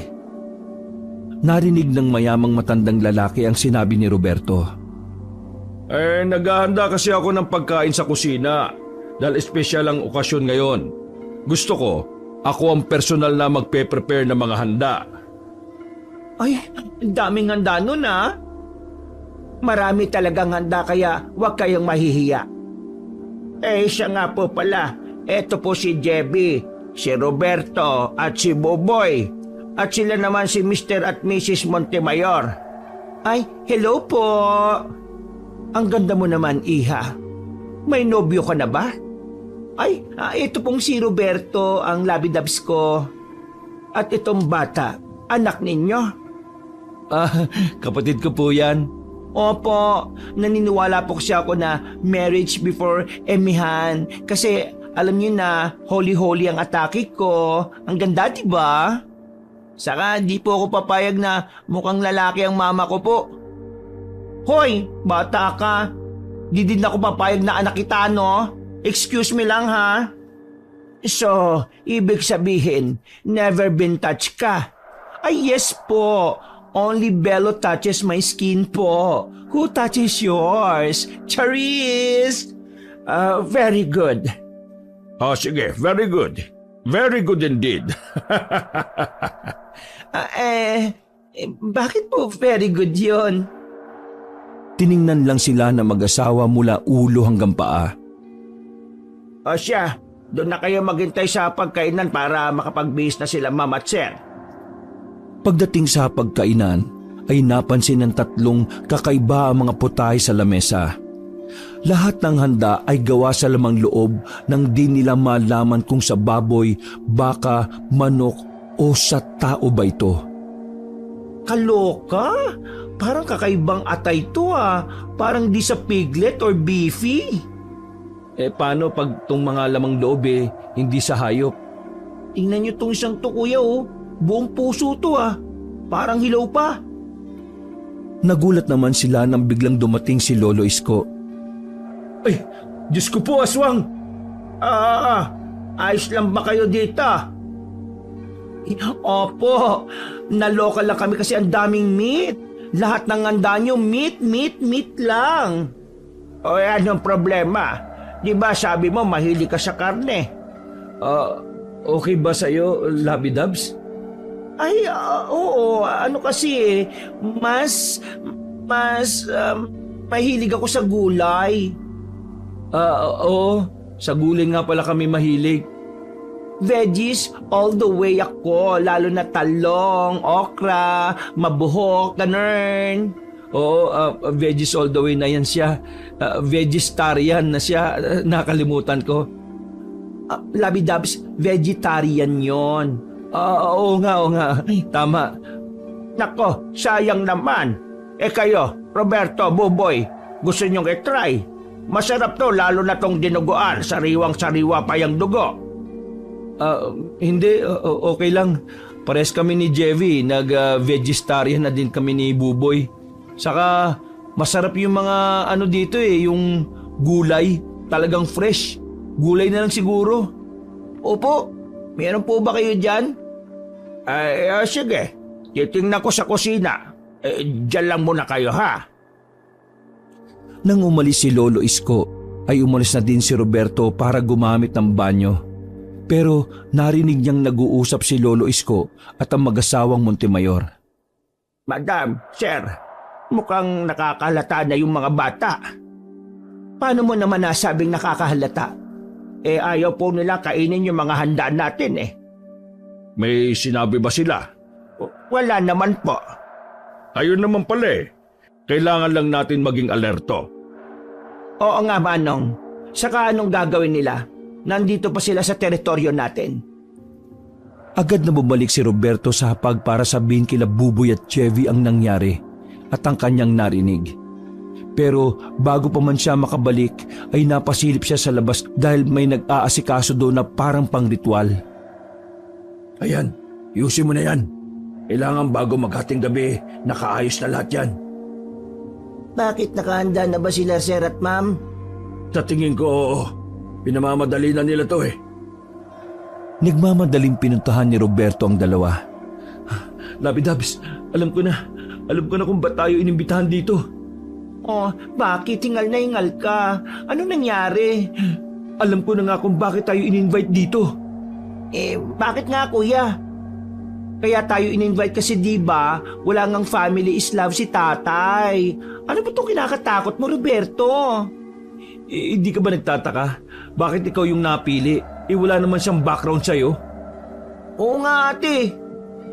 Narinig ng mayamang matandang lalaki ang sinabi ni Roberto. Naghahanda kasi ako ng pagkain sa kusina dahil espesyal ang okasyon ngayon. Gusto ko, ako ang personal na magpe-prepare ng mga handa. Ay, daming handa nun ah. Marami talagang handa kaya huwag kayong mahihiya. Siya nga po pala. Eto po si Jebby, si Roberto at si Boboy. At sila naman si Mr. at Mrs. Montemayor. Ay, hello po. Ang ganda mo naman, iha. May nobyo ka na ba? Ay, ito pong si Roberto, ang labidabs ko. At itong bata, anak ninyo? Kapatid ko po yan. Opo, naniniwala po kasi ako na marriage before emihan. Kasi alam niyo na, holy-holy ang atake ko. Ang ganda, diba? Saka di po ako papayag na mukhang lalaki ang mama ko po. Hoy, bata ka. Di din ako papayag na anak kita, no? Excuse me lang, ha? So, ibig sabihin, never been touched ka? Ay, yes po. Only Bello touches my skin po. Who touches yours? Charis! Very good. Sige, very good. Very good indeed. Bakit po very good yun? Tiningnan lang sila na mag-asawa mula ulo hanggang paa. Siya, doon na kayo maghintay sa pagkainan para makapagbihis na sila, ma'am at sir. Pagdating sa pagkainan, ay napansin ng tatlong kakaiba ang mga putahe sa lamesa. Lahat ng handa ay gawa sa lamang loob nang di nila malaman kung sa baboy, baka, manok o sa tao ba ito. Kaloka? Parang kakaibang atay to ah. Parang di sa piglet or beefy. Paano pag tong mga lamang loob hindi sa hayop? Tingnan niyo tong isang to, kuya, oh. Buong puso to ah. Parang hilaw pa. Nagulat naman sila nang biglang dumating si Lolo Isko. Ay, Diyos ko po, aswang! Ayos lang ba kayo dito? Opo, naloka lang kami kasi ang daming meat. Lahat ng handa nyo, meat lang. Anong problema? Di ba sabi mo mahilig ka sa karne? Okay ba sa'yo, Labi Dubs? Ay, oo. Ano kasi mahilig ako sa gulay. Oo. Sa gulay nga pala kami mahilig. Veggies all the way ako, lalo na talong, okra, mabuhok, ganun. Oo, veggies all the way na yan siya. Vegetarian na siya. Nakalimutan ko. Labi Dubs, vegetarian yon. Oo nga. Tama. Nako, sayang naman. Kayo, Roberto, Buboy, gusto nyong i-try? Masarap to, lalo na tong dinuguan. Sariwang-sariwa pa yung dugo. Hindi, okay lang. Pares kami ni Jevy, nag-vegetarian na din kami ni Buboy. Saka, masarap yung mga ano dito yung gulay. Talagang fresh. Gulay na lang siguro. Opo, meron po ba kayo dyan? Sige, titingnan ko sa kusina. Diyan lang muna kayo, ha? Nang umalis si Lolo Isko, ay umalis na din si Roberto para gumamit ng banyo. Pero narinig niyang nag-uusap si Lolo Isko at ang mag-asawang Montemayor. Madam, sir, mukhang nakakahalata na yung mga bata. Paano mo naman nasabing nakakahalata? Ayaw po nila kainin yung mga handa natin May sinabi ba sila? Wala naman po. Ayun naman pala Kailangan lang natin maging alerto. Oo nga, Manong. Saka anong gagawin nila? Nandito pa sila sa teritoryo natin. Agad na bumalik si Roberto sa hapag para sabihin kila Buboy at Chevy ang nangyari at ang kanyang narinig. Pero bago pa man siya makabalik ay napasilip siya sa labas dahil may nag-aasikaso doon na parang pang-ritual. Ayan, ayusin mo na yan. Kailangan bago maghating gabi, nakaayos na lahat yan. Bakit nakahanda na ba sila, sir at ma'am? Sa tingin ko, pinamamadali na nila to Nagmamadaling pinuntahan ni Roberto ang dalawa. Labi Dubs, alam ko na kung ba't tayo inimbitahan dito. Oh, bakit hingal na hingal ka? Ano nangyari? Alam ko na nga kung bakit tayo in-invite dito. Bakit nga kuya? Kaya tayo in-invite kasi diba, wala ngang family is love si tatay. Ano ba itong kinakatakot mo, Roberto? Hindi ka ba nagtataka? Bakit ikaw yung napili? Wala naman siyang background sa'yo. Oo nga ate.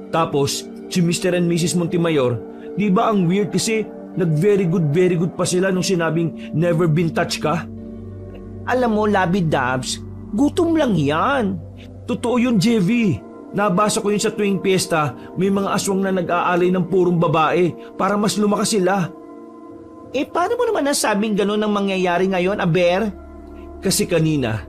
Tapos, si Mr. and Mrs. Montemayor, di ba ang weird kasi nag-very good pa sila nung sinabing never been touched ka? Alam mo, Labi Dubs, gutom lang yan. Totoo yun, JV. Nabasa ko yun sa tuwing piyesta, may mga aswang na nag-aalay ng purong babae para mas lumakas sila. Paano mo naman nasabing gano'n ang mangyayari ngayon, Aber? Kasi kanina,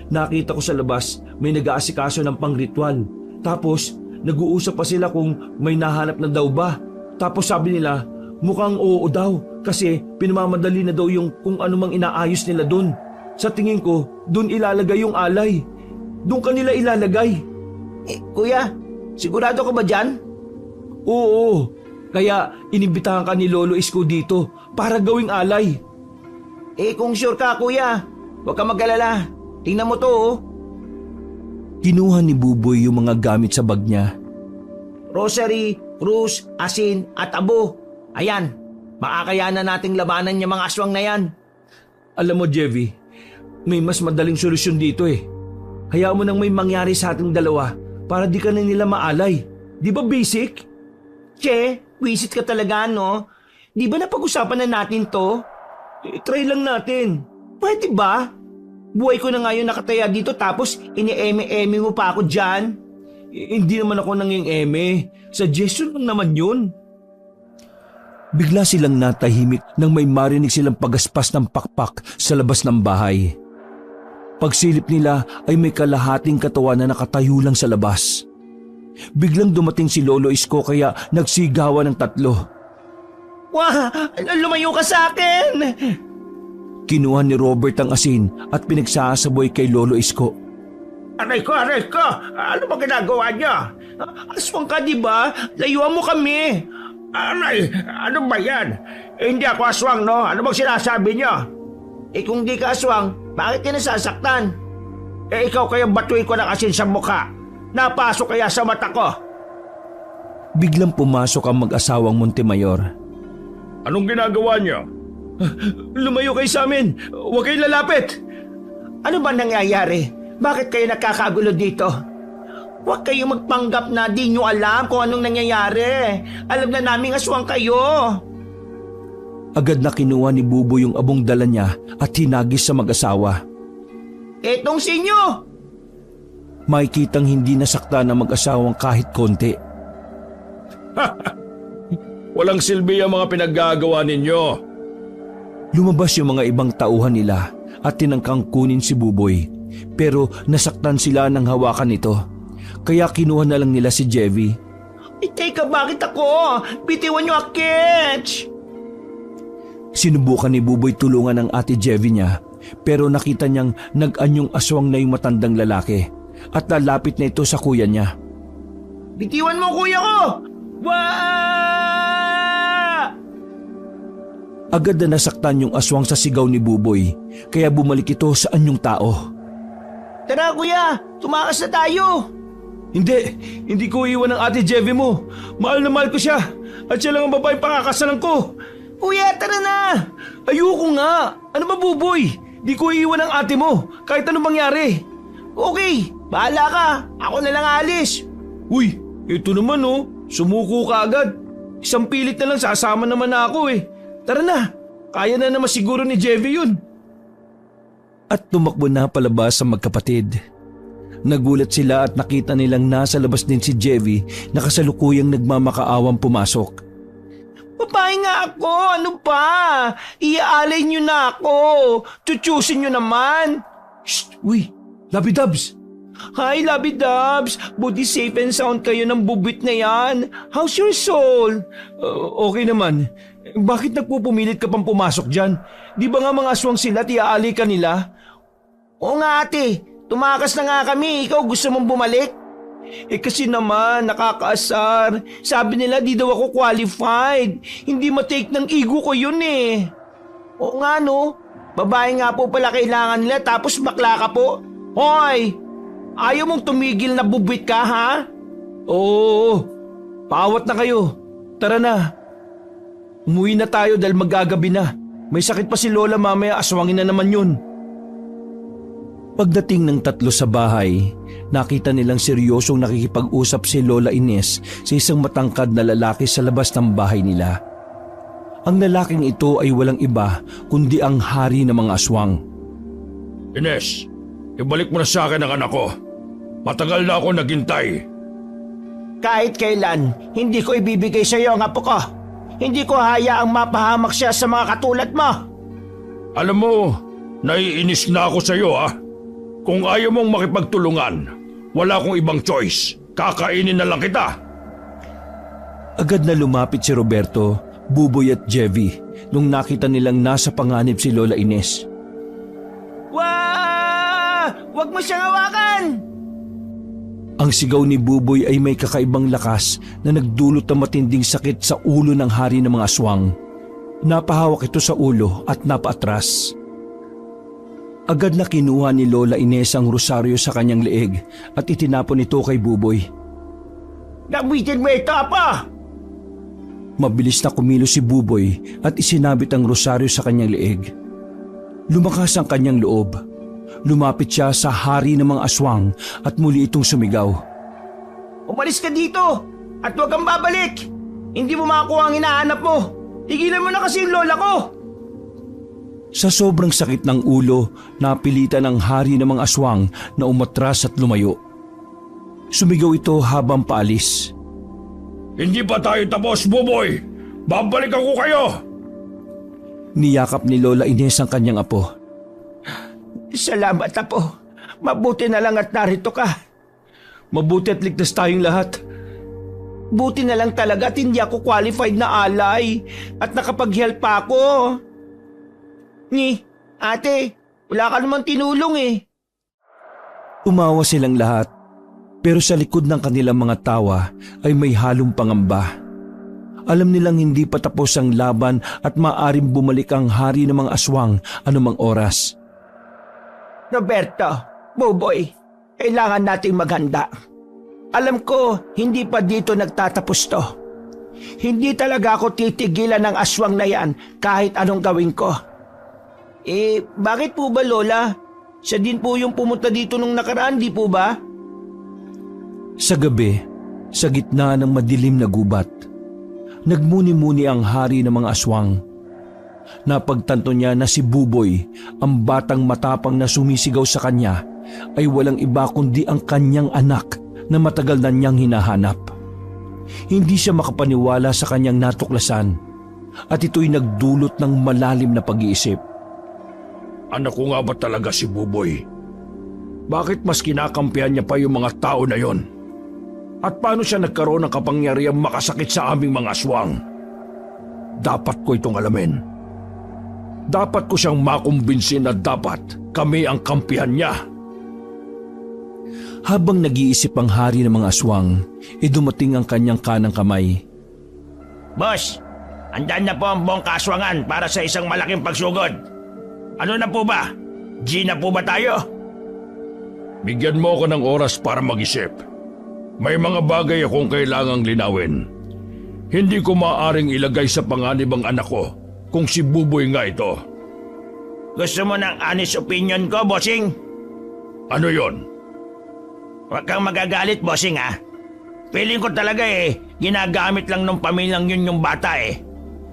nakita ko sa labas may nag-aasikaso ng pang-ritual. Tapos, nag-uusap pa sila kung may nahanap na daw ba. Tapos sabi nila, mukhang oo daw kasi pinamamadali na daw yung kung anumang inaayos nila dun. Sa tingin ko, dun ilalagay yung alay. Dun kanila ilalagay. Kuya, sigurado ka ba dyan? Oo, kaya inibitahan ka ni Lolo Isko dito para gawing alay. Kung sure ka kuya, huwag ka mag-alala. Tingnan mo to Kinuha ni Buboy yung mga gamit sa bag niya. Rosary, krus, asin at abo. Ayan, makakayanan nating labanan yung mga aswang na yan. Alam mo, Jevy, may mas madaling solusyon dito Hayaan mo nang may mangyari sa ating dalawa para di ka na nila maalay. Di ba basic? Che, wisit ka talaga no? Di ba napag-usapan na natin to? Try lang natin. Pwede ba? Buhay ko na ngayon nakataya dito tapos ini-eme-eme mo pa ako dyan. Hindi naman ako nanging-eme. Suggestion lang naman yun. Bigla silang natahimik nang may marinig silang pagaspas ng pakpak sa labas ng bahay. Pagsilip nila ay may kalahating katawan na nakatayo lang sa labas. Biglang dumating si Lolo Isko kaya nagsigawan ng tatlo. Wah! Lumayo ka sa akin! Kinuha ni Robert ang asin at pinagsasaboy kay Lolo Isko. Aray ko! Ano ba ginagawa niyo? Aswang ka diba? Layuan mo kami! Aray! Ano ba yan? Hindi ako aswang, no? Ano bang sinasabi niyo? Kung di ka aswang, bakit ka nasasaktan? ikaw kaya batuin ko na asin sa mukha. Napasok kaya sa mata ko. Biglang pumasok ang mag-asawang Montemayor. Anong ginagawa niyo? Lumayo kayo sa amin. Huwag kayong lalapit. Ano ba nangyayari? Bakit kayo nakakagulo dito? Huwag kayong magpanggap na di nyo alam kung anong nangyayari. Alam na naming aswang kayo. Agad na kinuha ni Buboy yung abong dala niya at hinagis sa mag-asawa. Etong sinyo! Makikitang hindi nasakta ng mag-asawang kahit konti. Walang silbi ang mga pinaggagawa ninyo. Lumabas yung mga ibang tauhan nila at tinangkang kunin si Buboy. Pero nasaktan sila ng hawakan nito. Kaya kinuha na lang nila si Jevy. Teka, bakit ako? Bitiwan nyo akits! Sinubukan ni Buboy tulungan ang ate Jevy niya, pero nakita niyang nag-anyong aswang na yung matandang lalaki at lalapit na ito sa kuya niya. Bitiwan mo kuya ko! Wah! Agad na nasaktan yung aswang sa sigaw ni Buboy, kaya bumalik ito sa anyong tao. Tara kuya, tumakas na tayo! Hindi ko iwan ang ate Jevy mo. Mahal na mahal ko siya. At siya lang ang babaeng pakakasalan ko. Kuya, tara na! Ayoko nga. Ano ba, Buboy? Di ko iiwan ang ate mo, kahit anong mangyari. Okay, bahala ka. Ako na lang alis. Uy, ito naman oh. Sumuko ka agad. Isang pilit na lang sasama naman na ako eh. Tara na, kaya na naman siguro ni Jevy yun. At tumakbo na palabas ang magkapatid. Nagulat sila at nakita nilang nasa labas din si Jevy na kasalukuyang nagmamakaawang pumasok. Babae nga ako, ano ba? Iaalay niyo na ako. Chuchusin niyo naman. Shh, uy, Labi Dubs. Hi, Labi Dubs. Buti safe and sound kayo ng bubwit na yan. How's your soul? Okay naman. Bakit nagpupumilit ka pang pumasok dyan? Di ba nga mga aswang sila at iaalay ka nila? Oo nga ate, tumakas na nga kami. Ikaw gusto mong bumalik? Kasi naman, nakakaasar. Sabi nila di daw ako qualified. Hindi matake ng ego ko yun eh. Oo nga no, babae nga po pala kailangan nila tapos bakla ka po. Hoy, ayaw mong tumigil na bubwit ka ha? Oo, paawat na kayo. Tara na. Umuwi na tayo dahil magagabi na. May sakit pa si Lola mamaya, aswangin na naman yun. Pagdating ng tatlo sa bahay, nakita nilang seryosong nakikipag-usap si Lola Ines sa isang matangkad na lalaki sa labas ng bahay nila. Ang lalaking ito ay walang iba kundi ang hari ng mga aswang. Ines, ibalik mo na sa akin ang anak ko. Matagal na ako naghintay. Kahit kailan, hindi ko ibibigay sa iyo ang apo ko. Hindi ko hayaang mapahamak siya sa mga katulad mo. Alam mo, naiinis na ako sa iyo ha. Kung ayaw mong makipagtulungan, wala akong ibang choice. Kakainin na lang kita. Agad na lumapit si Roberto, Buboy at Jevy nung nakita nilang nasa panganib si Lola Ines. Wah! Huwag mo siyang hawakan! Ang sigaw ni Buboy ay may kakaibang lakas na nagdulot ng matinding sakit sa ulo ng hari ng mga aswang. Napahawak ito sa ulo at napaatras. Agad na kinuha ni Lola Ines ang rosaryo sa kanyang leeg at itinapon ito kay Buboy. Nabitin mo ito, apa! Mabilis na kumilos si Buboy at isinabit ang rosaryo sa kanyang leeg. Lumakas ang kanyang loob. Lumapit siya sa hari ng mga aswang at muli itong sumigaw. Umalis ka dito at huwag kang babalik. Hindi mo makakuha ang hinahanap mo. Tigilan mo na kasi yung lola ko. Sa sobrang sakit ng ulo, napilitan ang hari ng mga aswang na umatras at lumayo. Sumigaw ito habang paalis. Hindi pa tayo tapos, Buboy. Babalik ako kayo. Niyakap ni Lola Ines ang kanyang apo. Salamat, apo. Mabuti na lang at narito ka. Mabuti at ligtas tayong lahat. Buti na lang talaga at hindi ako qualified na alay at nakapag-help pa ako. Ate, wala ka namang tinulong eh. Umawa silang lahat, pero sa likod ng kanilang mga tawa ay may halong pangamba. Alam nilang hindi pa tapos ang laban at maaaring bumalik ang hari ng mga aswang anumang oras. Roberto, Buboy, kailangan nating maghanda. Alam ko, hindi pa dito nagtatapos to. Hindi talaga ako titigilan ng aswang na yan kahit anong gawin ko. Bakit po ba, Lola? Siya din po yung pumunta dito nung nakaraan, di po ba? Sa gabi, sa gitna ng madilim na gubat, nagmuni-muni ang hari ng mga aswang. Napagtanto niya na si Buboy, ang batang matapang na sumisigaw sa kanya, ay walang iba kundi ang kanyang anak na matagal na niyang hinahanap. Hindi siya makapaniwala sa kanyang natuklasan at ito'y nagdulot ng malalim na pag-iisip. Anak ko nga ba talaga si Buboy? Bakit mas kinakampihan niya pa yung mga tao na yon? At paano siya nagkaroon ng kapangyarihang makasakit sa aming mga aswang? Dapat ko itong alamin. Dapat ko siyang makumbinsin na dapat kami ang kampihan niya. Habang nag-iisip ang hari ng mga aswang, dumating ang kanyang kanang kamay. Boss, andyan na po ang buong kaswangan para sa isang malaking pagsugod. Ano na po ba? G na po ba tayo? Bigyan mo ako ng oras para mag-isip. May mga bagay akong kailangang linawin. Hindi ko maaaring ilagay sa panganib ang anak ko kung si Buboy nga ito. Gusto mo ng honest opinion ko, bossing? Ano yon? Huwag kang magagalit, bossing, ha? Feeling ko talaga ginagamit lang ng pamilyang yun yung bata eh.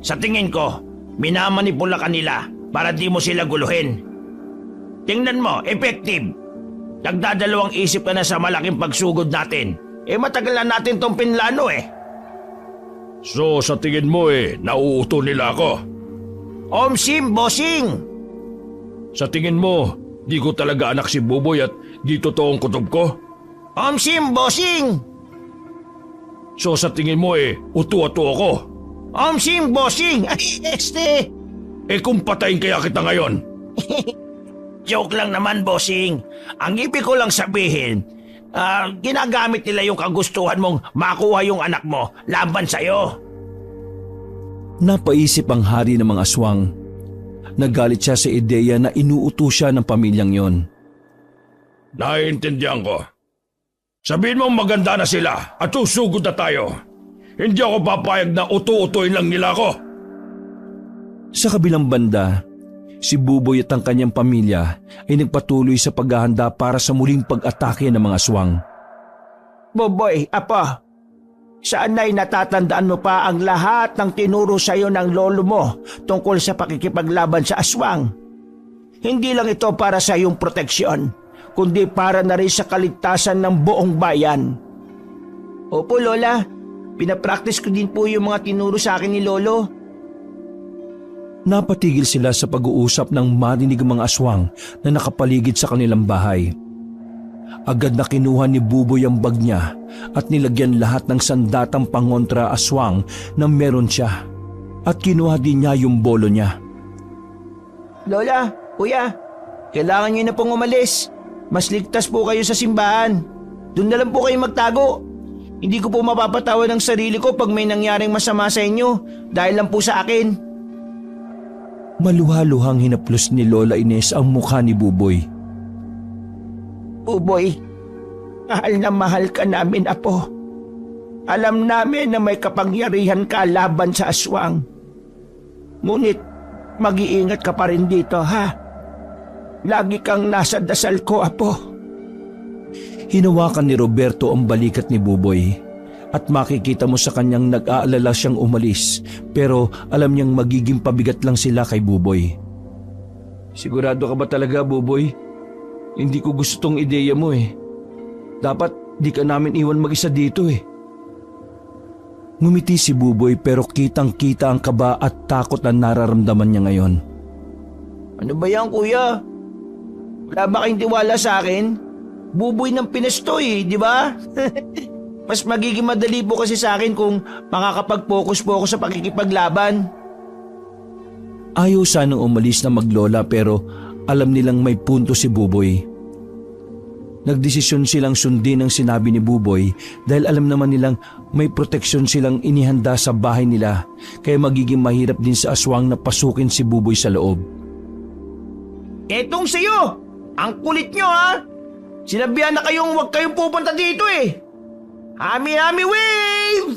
Sa tingin ko, minamanipula ka nila para di mo sila guluhin. Tingnan mo, effective. Nagdadalawang isip ka na sa malaking pagsugod natin. Matagal na natin tong pinlano eh. So sa tingin mo nauuto nila ako? Omsim, bossing! Sa tingin mo, di ko talaga anak si Buboy at di totoong kutob ko? Omsim, bossing! So sa tingin mo uto-ato ako? Omsim, bossing! Ay, Kung patayin kaya kita ngayon? Joke lang naman, bossing. Ang ibig ko lang sabihin, ginagamit nila yung kagustuhan mong makuha yung anak mo laban sa'yo. Napaisip ang hari ng mga aswang. Nagalit siya sa ideya na inuuto siya ng pamilyang yon. Naiintindihan ko. Sabihin mo maganda na sila at susugod na tayo. Hindi ako papayag na uto-utoin lang nila ako. Sa kabilang banda, si Buboy at ang kanyang pamilya ay nagpatuloy sa paghahanda para sa muling pag-atake ng mga aswang. Buboy, Apo, saan na'y natatandaan mo pa ang lahat ng tinuro sa'yo ng lolo mo tungkol sa pakikipaglaban sa aswang? Hindi lang ito para sa iyong proteksyon, kundi para na rin sa kaligtasan ng buong bayan. Opo, Lola. Pinapractice ko din po yung mga tinuro sa akin ni Lolo. Napatigil sila sa pag-uusap nang marinig ang mga aswang na nakapaligid sa kanilang bahay. Agad na kinuha ni Buboy ang bag niya at nilagyan lahat ng sandatang pangontra aswang na meron siya. At kinuha din niya yung bolo niya. Lola, Kuya, kailangan niyo na pong umalis. Mas ligtas po kayo sa simbahan. Doon na lang po kayo magtago. Hindi ko po mapapatawan ng sarili ko pag may nangyaring masama sa inyo dahil lang po sa akin. Maluhaluhang hinaplos ni Lola Ines ang mukha ni Buboy. Buboy, mahal na mahal ka namin, Apo. Alam namin na may kapangyarihan ka laban sa aswang. Ngunit mag-iingat ka pa rin dito, ha? Lagi kang nasa dasal ko, Apo. Hinawakan ni Roberto ang balikat ni Buboy at makikita mo sa kanyang nag-aalala siyang umalis pero alam niyang magiging pabigat lang sila kay Buboy. Sigurado ka ba talaga, Buboy? Hindi ko gusto tong ideya mo Dapat di ka namin iwan mag-isa dito Ngumiti si Buboy pero kitang-kita ang kaba at takot na nararamdaman niya ngayon. Ano ba yan, Kuya? Wala ba kayong tiwala sa akin? Buboy ng pinasto di ba? Mas magiging madali po kasi sa akin kung makakapag-focus po ako sa pakikipaglaban. Ayaw sanang umalis na maglola pero alam nilang may punto si Buboy. Nagdesisyon silang sundin ang sinabi ni Buboy dahil alam naman nilang may proteksyon silang inihanda sa bahay nila kaya magiging mahirap din sa aswang na pasukin si Buboy sa loob. Etong sa'yo! Ang kulit nyo, ha? Sinabihan na kayong huwag kayong pupunta dito eh. Hami-hami wave!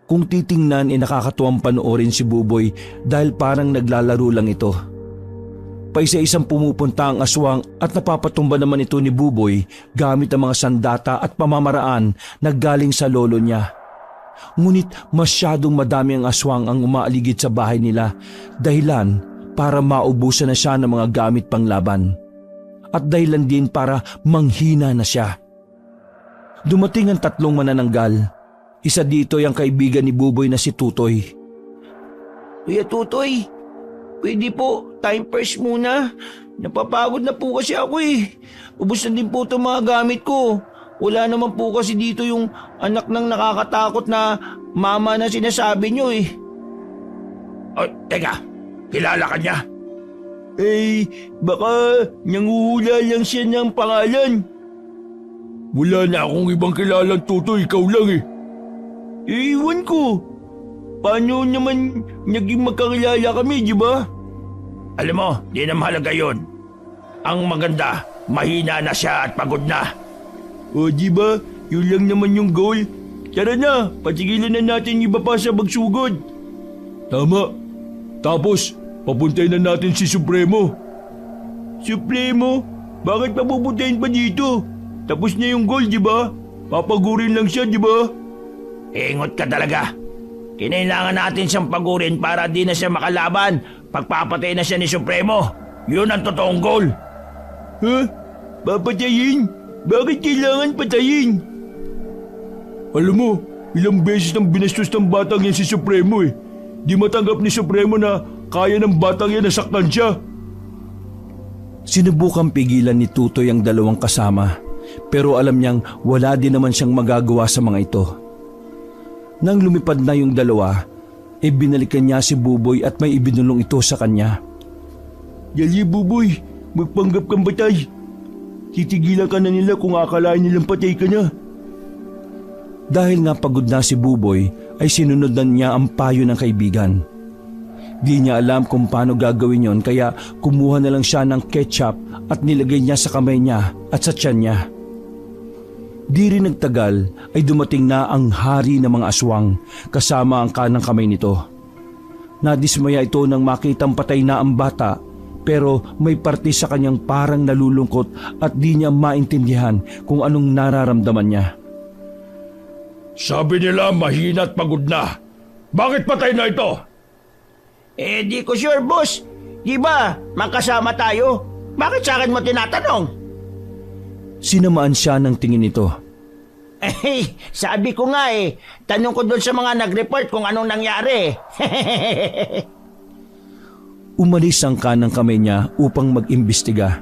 Kung titingnan nakakatuwang panoorin si Buboy dahil parang naglalaro lang ito. Paisa-isang pumupunta ang aswang at napapatumba naman ito ni Buboy gamit ang mga sandata at pamamaraan na galing sa lolo niya. Ngunit masyadong madami ang aswang ang umaaligid sa bahay nila, dahilan para maubusan na siya ng mga gamit panglaban. At dahilan din para manghina na siya. Dumating ang 3 manananggal. Isa dito ang kaibigan ni Buboy na si Tutoy. Kuya Tutoy, pwede po, time first muna. Napapagod na po kasi ako eh. Ubus na din po itong mga gamit ko. Wala naman po kasi dito yung anak ng nakakatakot na mama na sinasabi nyo eh. Oh, teka, kilala ka niya? Eh, baka nanguhula lang siya ng pangalan. Wala na akong ibang kilalang Tutoy, ikaw lang eh. Iwan ko. Paano naman naging magkakilala kami, di ba? Alam mo, di na mahalaga yun. Ang maganda, mahina na siya at pagod na. O di ba? Yun lang naman yung goal. Tara na, patigilan na natin iba pa sa magsugod. Tama. Tapos, papuntayin na natin si Supremo. Supremo? Bakit papupuntayin pa dito? Tapos na yung goal, di ba? Papagurin lang siya, di ba? Ingot ka talaga. Kinailangan natin siyang pagurin para di na siya makalaban. Pagpapatay na siya ni Supremo. Yun ang totoong goal. Ha? Papatayin? Bakit kailangan patayin? Alam mo, ilang beses nang binastos ng batang yan si Supremo eh. Di matanggap ni Supremo na kaya ng batang yan nasaktan siya. Sinubukang pigilan ni Tutoy ang 2 kasama, pero alam niyang wala din naman siyang magagawa sa mga ito. Nang lumipad na yung 2, binalikan niya si Buboy at may ibinulong ito sa kanya. Dali Buboy, magpanggap kang batay. Titigilan ka na nila kung akalain nilang patay ka na. Dahil nga pagod na si Buboy ay sinunod na niya ang payo ng kaibigan. Di niya alam kung paano gagawin yon kaya kumuha na lang siya ng ketchup at nilagay niya sa kamay niya at sa tiyan niya. Di rin nagtagal ay dumating na ang hari ng mga aswang kasama ang kanang kamay nito. Nadismaya ito nang makitang patay na ang bata, pero may parte sa kanyang parang nalulungkot at di niya maintindihan kung anong nararamdaman niya. Sabi nila mahina at pagod na. Bakit patay na ito? Eh di ko sure boss. Di ba magkasama tayo? Bakit sa akin mo tinatanong? Sinamaan siya ng tingin nito. Eh, sabi ko nga eh. Tanong ko doon sa mga nag-report kung anong nangyari. Umalis ang kanang kamay niya upang mag-imbestiga.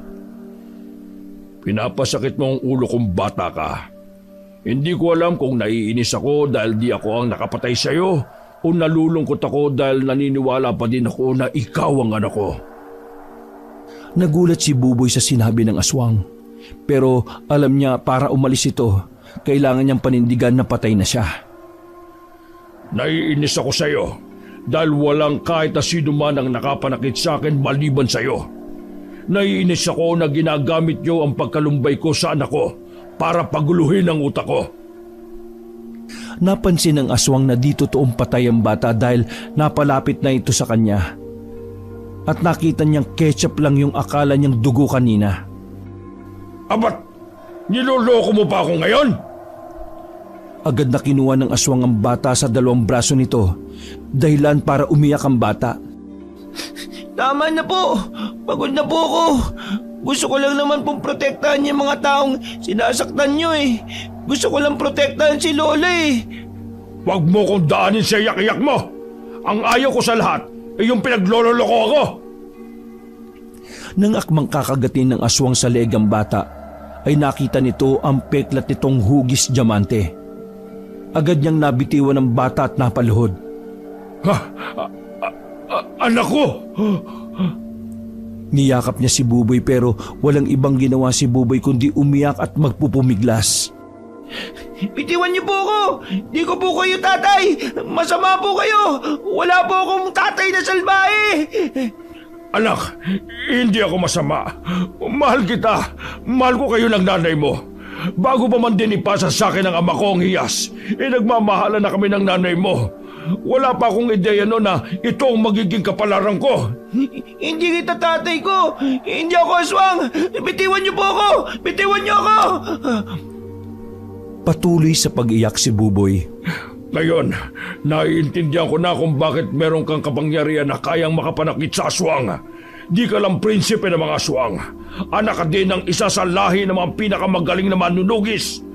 Pinapasakit mo ang ulo kong bata ka. Hindi ko alam kung naiinis ako dahil di ako ang nakapatay sa'yo o nalulungkot ako dahil naniniwala pa din ako na ikaw ang anak ko. Nagulat si Buboy sa sinabi ng aswang. Pero alam niya para umalis ito, kailangan niyang panindigan na patay na siya. Naiinis ako sa'yo dahil walang kahit na sino man ang nakapanakit sa akin maliban sa'yo. Naiinis ako na ginagamit niyo ang pagkalumbay ko sa anak ko para paguluhin ang utak ko. Napansin ng aswang na di totoong patay ang bata dahil napalapit na ito sa kanya. At nakita niyang ketchup lang yung akala niyang dugo kanina. Abat, niloloko mo pa ako ngayon? Agad na kinuha ng aswang ang bata sa 2 braso nito, dahilan para umiyak ang bata. Tama na po. Pagod na po ako. Gusto ko lang naman pong protektahan yung mga taong sinasaktan nyo eh. Gusto ko lang protektahan si Lola eh. Huwag mo kong daanin sa iyak-iyak mo. Ang ayaw ko sa lahat ay yung pinaglololoko ako. Nang akmang kakagatin ng aswang sa leeg ang bata, ay nakita nito ang peklat nitong hugis diamante. Agad niyang nabitiwan ng bata at napaluhod. Anak ko! Niyakap niya si Buboy pero walang ibang ginawa si Buboy kundi umiyak at magpupumiglas. Bitiwan niyo po ako. Di ko po kayo tatay. Masama po kayo. Wala po akong tatay na salbahe. Anak, hindi ako masama. Mahal kita. Mahal ko kayo ng nanay mo. Bago pa man din ipasa sa akin ng ama ko ang hiyas, nagmamahalan na kami ng nanay mo. Wala pa akong ideya no na ito ang magiging kapalaran ko. Hindi kita tatay ko! Hindi ako aswang! Bitiwan niyo po ako! Bitiwan niyo ako! Patuloy sa pag-iyak si Buboy. Ngayon, naiintindihan ko na kung bakit meron kang kapangyarihan na kayang makapanakit sa aswang. Di ka lang prinsipe ng mga aswang. Anak ka din ng isa sa lahi ng mga pinakamagaling na manunugis.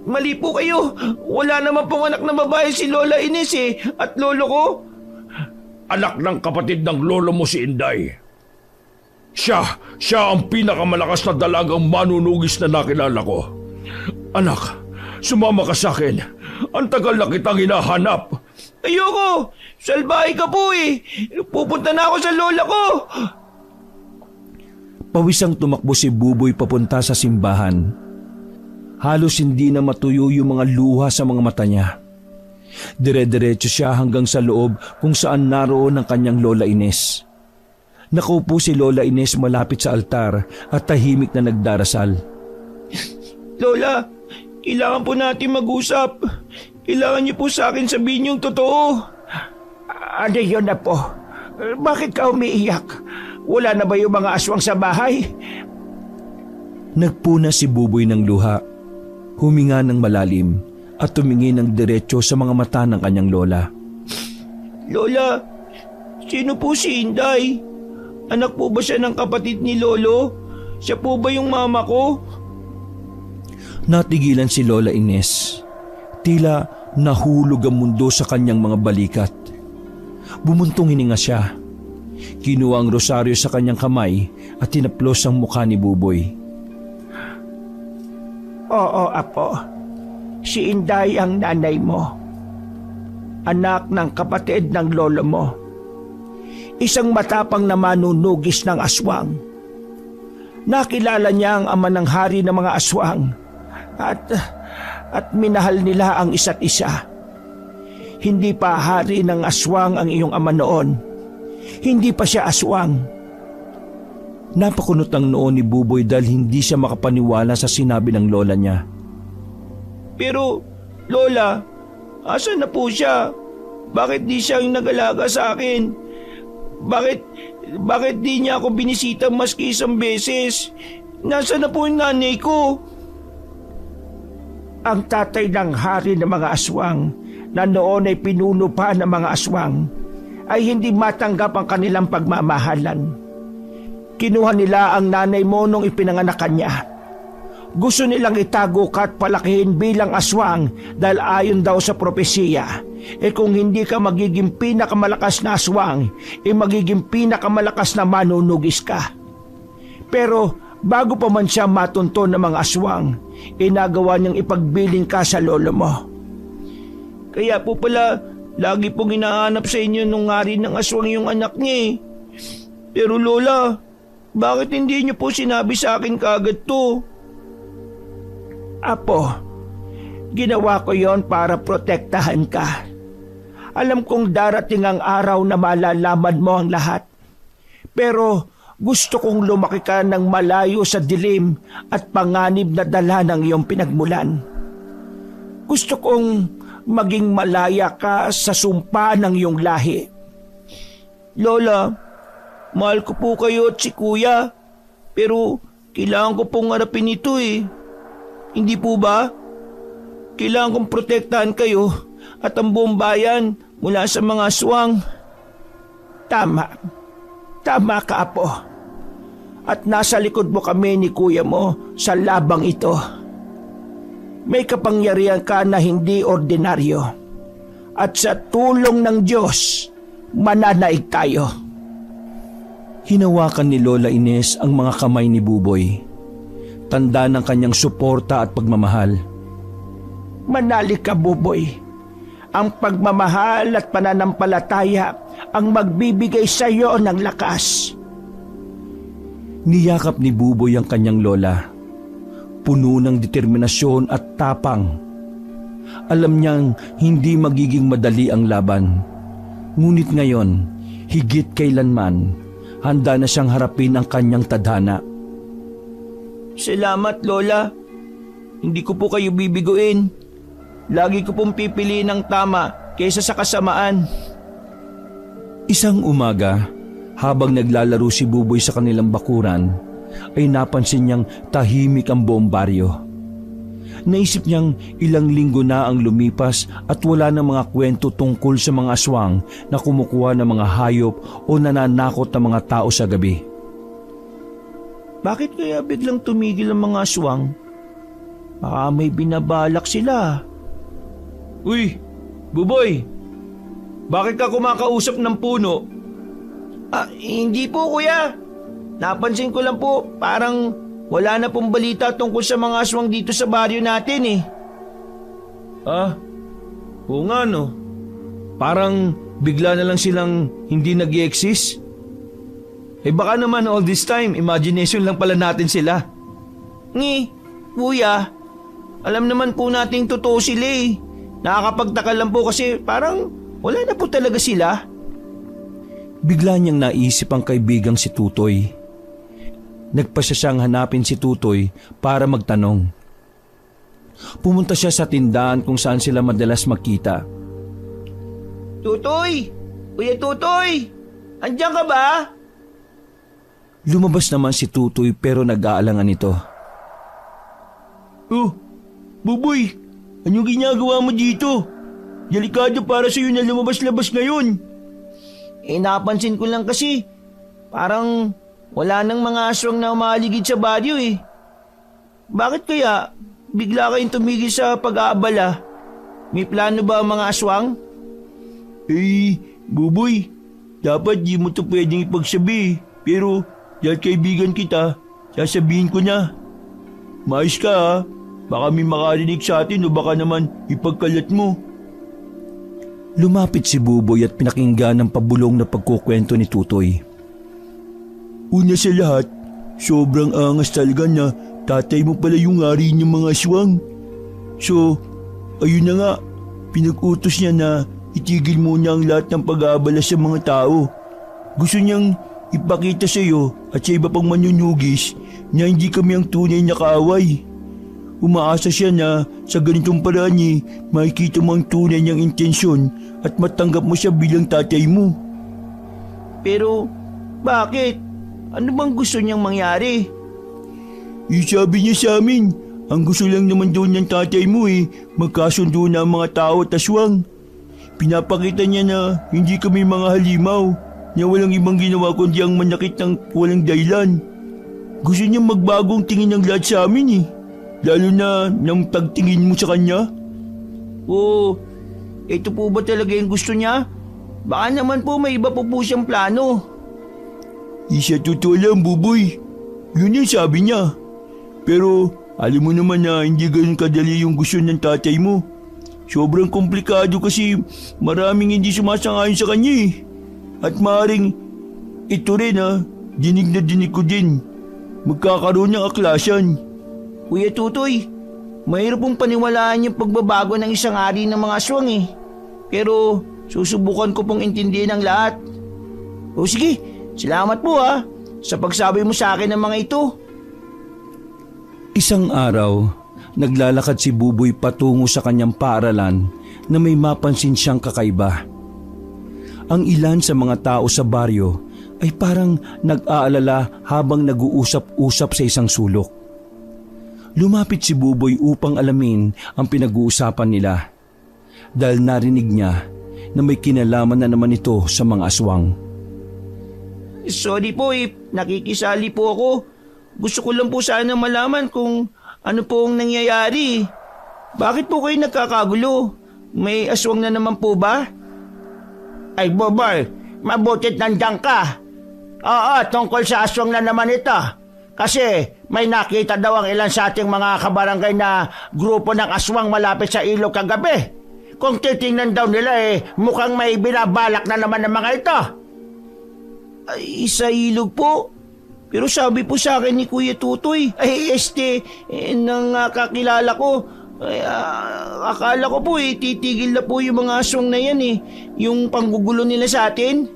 Mali po kayo! Wala naman pong anak na babae si Lola Ines at lolo ko. Anak ng kapatid ng lolo mo si Inday. Siya ang pinakamalakas na dalagang manunugis na nakilala ko. Anak, sumama ka sa akin. Ang tagal na kitang hinahanap. Ayoko! Salbahe ka po Pupunta na ako sa lola ko! Pawisang tumakbo si Buboy papunta sa simbahan. Halos hindi na matuyo yung mga luha sa mga mata niya. Dire-diretso siya hanggang sa loob kung saan naroon ang kanyang Lola Ines. Nakaupo si Lola Ines malapit sa altar at tahimik na nagdarasal. Lola, kailangan po natin mag-usap. Kailangan niyo po sa akin sabihin yung totoo. Ano yun na po? Bakit ka umiiyak? Wala na ba yung mga aswang sa bahay? Nagpuna si Buboy ng luha. Huminga ng malalim at tumingin ng diretso sa mga mata ng kanyang lola. Lola, sino po si Inday? Anak po ba siya ng kapatid ni Lolo? Siya po ba yung mama ko? Natigilan si Lola Ines. Tila nahulog ang mundo sa kanyang mga balikat. Bumuntong hininga siya. Kinuha ang rosaryo sa kanyang kamay at tinaplos ang mukha ni Buboy. Oo, Apo. Si Inday ang nanay mo. Anak ng kapatid ng lolo mo. Isang matapang na manunugis ng aswang. Nakilala niya ang ama ng hari ng mga aswang at minahal nila ang isa't isa. Hindi pa hari ng aswang ang iyong ama noon. Hindi pa siya aswang. Napakunot ang noo ni Buboy dahil hindi siya makapaniwala sa sinabi ng lola niya. Pero, Lola, asan na po siya? Bakit di siya yung nag-alaga sa akin? Bakit di niya ako binisita maski isang beses? Nasaan na po yung nanay ko? Ang tatay ng hari ng mga aswang na noon ay pinuno pa ng mga aswang ay hindi matanggap ang kanilang pagmamahalan. Kinuha nila ang nanay mo nung ipinanganakan niya. Gusto nilang itago ka at palakihin bilang aswang dahil ayon daw sa propesiya, kung hindi ka magiging pinakamalakas na aswang, magiging pinakamalakas na manunugis ka. Pero bago pa man siya matunton ng mga aswang, inagawa niyang ipagbiling ka sa lolo mo. Kaya po pala, lagi pong hinahanap sa inyo nung hari ng aswang yung anak niya Pero Lola, bakit hindi niyo po sinabi sa akin kaagad to? Apo, ginawa ko yon para protektahan ka. Alam kong darating ang araw na malalaman mo ang lahat. Pero gusto kong lumaki ka ng malayo sa dilim at panganib na dala ng iyong pinagmulan. Gusto kong maging malaya ka sa sumpa ng iyong lahi. Lola, mahal ko po kayo at si Kuya. Pero kailangan ko pong harapin ito Hindi po ba? Kailangan kong protektahan kayo at ang buong bayan mula sa mga aswang. Tama. Tama ka, Apo. At nasa likod mo kami ni Kuya mo sa labang ito. May kapangyarihan ka na hindi ordinaryo. At sa tulong ng Diyos, mananaig tayo. Hinawakan ni Lola Ines ang mga kamay ni Buboy. Tanda ng kanyang suporta at pagmamahal. Manalik ka, Buboy. Ang pagmamahal at pananampalataya ang magbibigay sa iyo ng lakas. Niyakap ni Buboy ang kanyang lola. Puno ng determinasyon at tapang. Alam niyang hindi magiging madali ang laban. Ngunit ngayon, higit kailanman, handa na siyang harapin ang kanyang tadhana. Salamat, Lola. Hindi ko po kayo bibiguin. Lagi ko pong pipiliin ang tama kaysa sa kasamaan. Isang umaga, habang naglalaro si Buboy sa kanilang bakuran, ay napansin niyang tahimik ang buong baryo. Naisip niyang ilang linggo na ang lumipas at wala ng mga kwento tungkol sa mga aswang na kumukuha ng mga hayop o nananakot ng mga tao sa gabi. Bakit kaya biglang tumigil ang mga aswang? Baka may binabalak sila. Uy, Buboy! Bakit ka kumakausap ng puno? Hindi po, kuya. Napansin ko lang po, parang wala na pong balita tungkol sa mga aswang dito sa baryo natin eh. Oo nga no. Parang bigla na lang silang hindi nag-i-exist. Baka naman all this time, imagination lang pala natin sila. Kuya, alam naman po nating totoo sila eh. Nakakapagtaka lang po kasi parang wala na po talaga sila. Bigla niyang naisip ang kaibigang si Tutoy. Nagpasya siyang hanapin si Tutoy para magtanong. Pumunta siya sa tindahan kung saan sila madalas magkita. Tutoy! Kuya Tutoy! Andiyan ka ba? Lumabas naman si Tutoy pero nag-aalangan ito. Oh, Buboy! Anong ginagawa mo dito? Delikado para sa'yo na lumabas-labas ngayon. Napansin ko lang kasi parang wala nang mga aswang na umaligid sa baryo eh. Bakit kaya bigla kayong tumigil sa pag-aabala? May plano ba ang mga aswang? Buboy, dapat di mo to pwedeng ipagsabi. Pero dahil kaibigan kita, sasabihin ko na. Maayos ka ha. Baka may makarinig sa atin o baka naman ipagkalat mo. Lumapit si Buboy at pinakinggan ang pabulong na pagkukwento ni Tutoy. Una sa lahat, sobrang angas talaga na tatay mo pala yung hari ng mga aswang. So, ayun na nga, pinag-utos niya na itigil muna ang lahat ng pag-aabala sa mga tao. Gusto niyang ipakita sa iyo at sa iba pang manunugis na hindi kami ang tunay na kaaway. Umaasa siya na sa ganitong paraan makikita mo ang tunay niyang intensyon at matanggap mo siya bilang tatay mo. Pero bakit? Ano bang gusto niyang mangyari? Sabi niya sa amin, ang gusto lang naman doon ng tatay mo magkasundo na ang mga tao at aswang. Pinapakita niya na hindi kami mga halimaw, na walang ibang ginawa kundi ang manakit ng walang dahilan. Gusto niya magbagong tingin ng lahat sa amin lalo na nang pagtingin mo sa kanya. Ito po ba talaga yung gusto niya? Baka naman po may iba po siyang plano. Isa totoo lang, Buboy. Yun yung sabi niya. Pero alam mo naman na hindi ganun kadali yung gusto ng tatay mo. Sobrang komplikado kasi maraming hindi sumasang-ayon sa kanya At maaaring ito rin dinig na dinig ko din. Magkakaroon ng aklasan. Kuya Tutoy, mahirap pong paniwalaan yung pagbabago ng isang hari ng mga aswang Pero susubukan ko pong intindihin ang lahat. Sige, salamat po sa pagsabi mo sa akin ng mga ito. Isang araw, naglalakad si Buboy patungo sa kanyang paaralan na may mapansin siyang kakaiba. Ang ilan sa mga tao sa baryo ay parang nag-aalala habang nag-uusap-usap sa isang sulok. Lumapit si Buboy upang alamin ang pinag-uusapan nila dahil narinig niya na may kinalaman na naman ito sa mga aswang. Sorry po nakikisali po ako. Gusto ko lang po sana malaman kung ano po ang nangyayari. Bakit po kayo nagkakagulo? May aswang na naman po ba? Ay, Buboy, mabutit nandiyan ka. Oo, tungkol sa aswang na naman ito. Kasi may nakita daw ang ilan sa ating mga kabarangay na grupo ng aswang malapit sa ilog kagabi. Kung titingnan daw nila mukhang may binabalak na naman ng mga ito. Ay, sa ilog po. Pero sabi po sa akin ni Kuya Tutoy, nang kakilala ko, akala ko po titigil na po yung mga aswang na yan Yung panggugulo nila sa atin.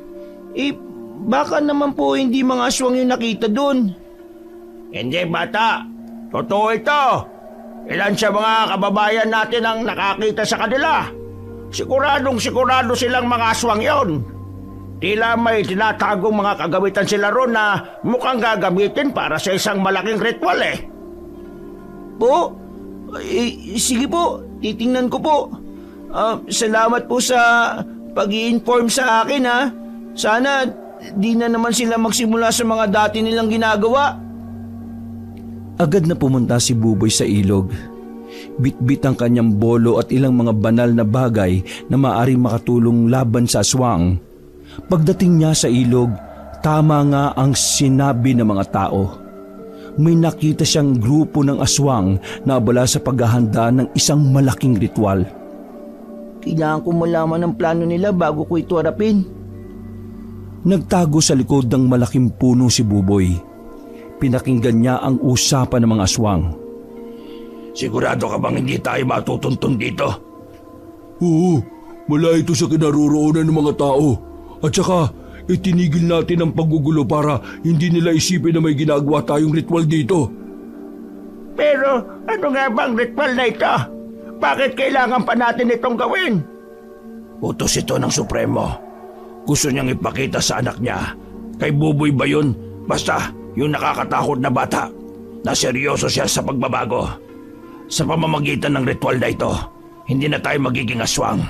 baka naman po hindi mga aswang yung nakita doon. Hindi bata, totoo ito. Ilan sa mga kababayan natin ang nakakita sa kanila. Sigurado silang mga aswang yon. Tila may tinatagong mga kagamitan sila ron na mukhang gagamitin para sa isang malaking ritual eh. Po? Sige po, titingnan ko po. Salamat po sa pag-i-inform sa akin ha. Sana di na naman sila magsimula sa mga dati nilang ginagawa. Agad na pumunta si Buboy sa ilog. Bitbit ang kanyang bolo at ilang mga banal na bagay na maaaring makatulong laban sa aswang. Pagdating niya sa ilog, tama nga ang sinabi ng mga tao. May nakita siyang grupo ng aswang na abala sa paghahanda ng isang malaking ritual. Kailangan ko malaman ang plano nila bago ko ito harapin. Nagtago sa likod ng malaking puno si Buboy. Pinakinggan niya ang usapan ng mga aswang. Sigurado ka bang hindi tayo matutuntun dito? Oo, wala ito sa kinaroroonan ng mga tao. At saka, itinigil natin ang paggugulo para hindi nila isipin na may ginagawa tayong ritual dito. Pero ano nga bang ritual na ito? Bakit kailangan pa natin itong gawin? Utos ito ng Supremo. Gusto niyang ipakita sa anak niya. Kay Buboy ba yun? Basta yung nakakatakot na bata na seryoso siya sa pagbabago. Sa pamamagitan ng ritual na ito, hindi na tayo magiging aswang.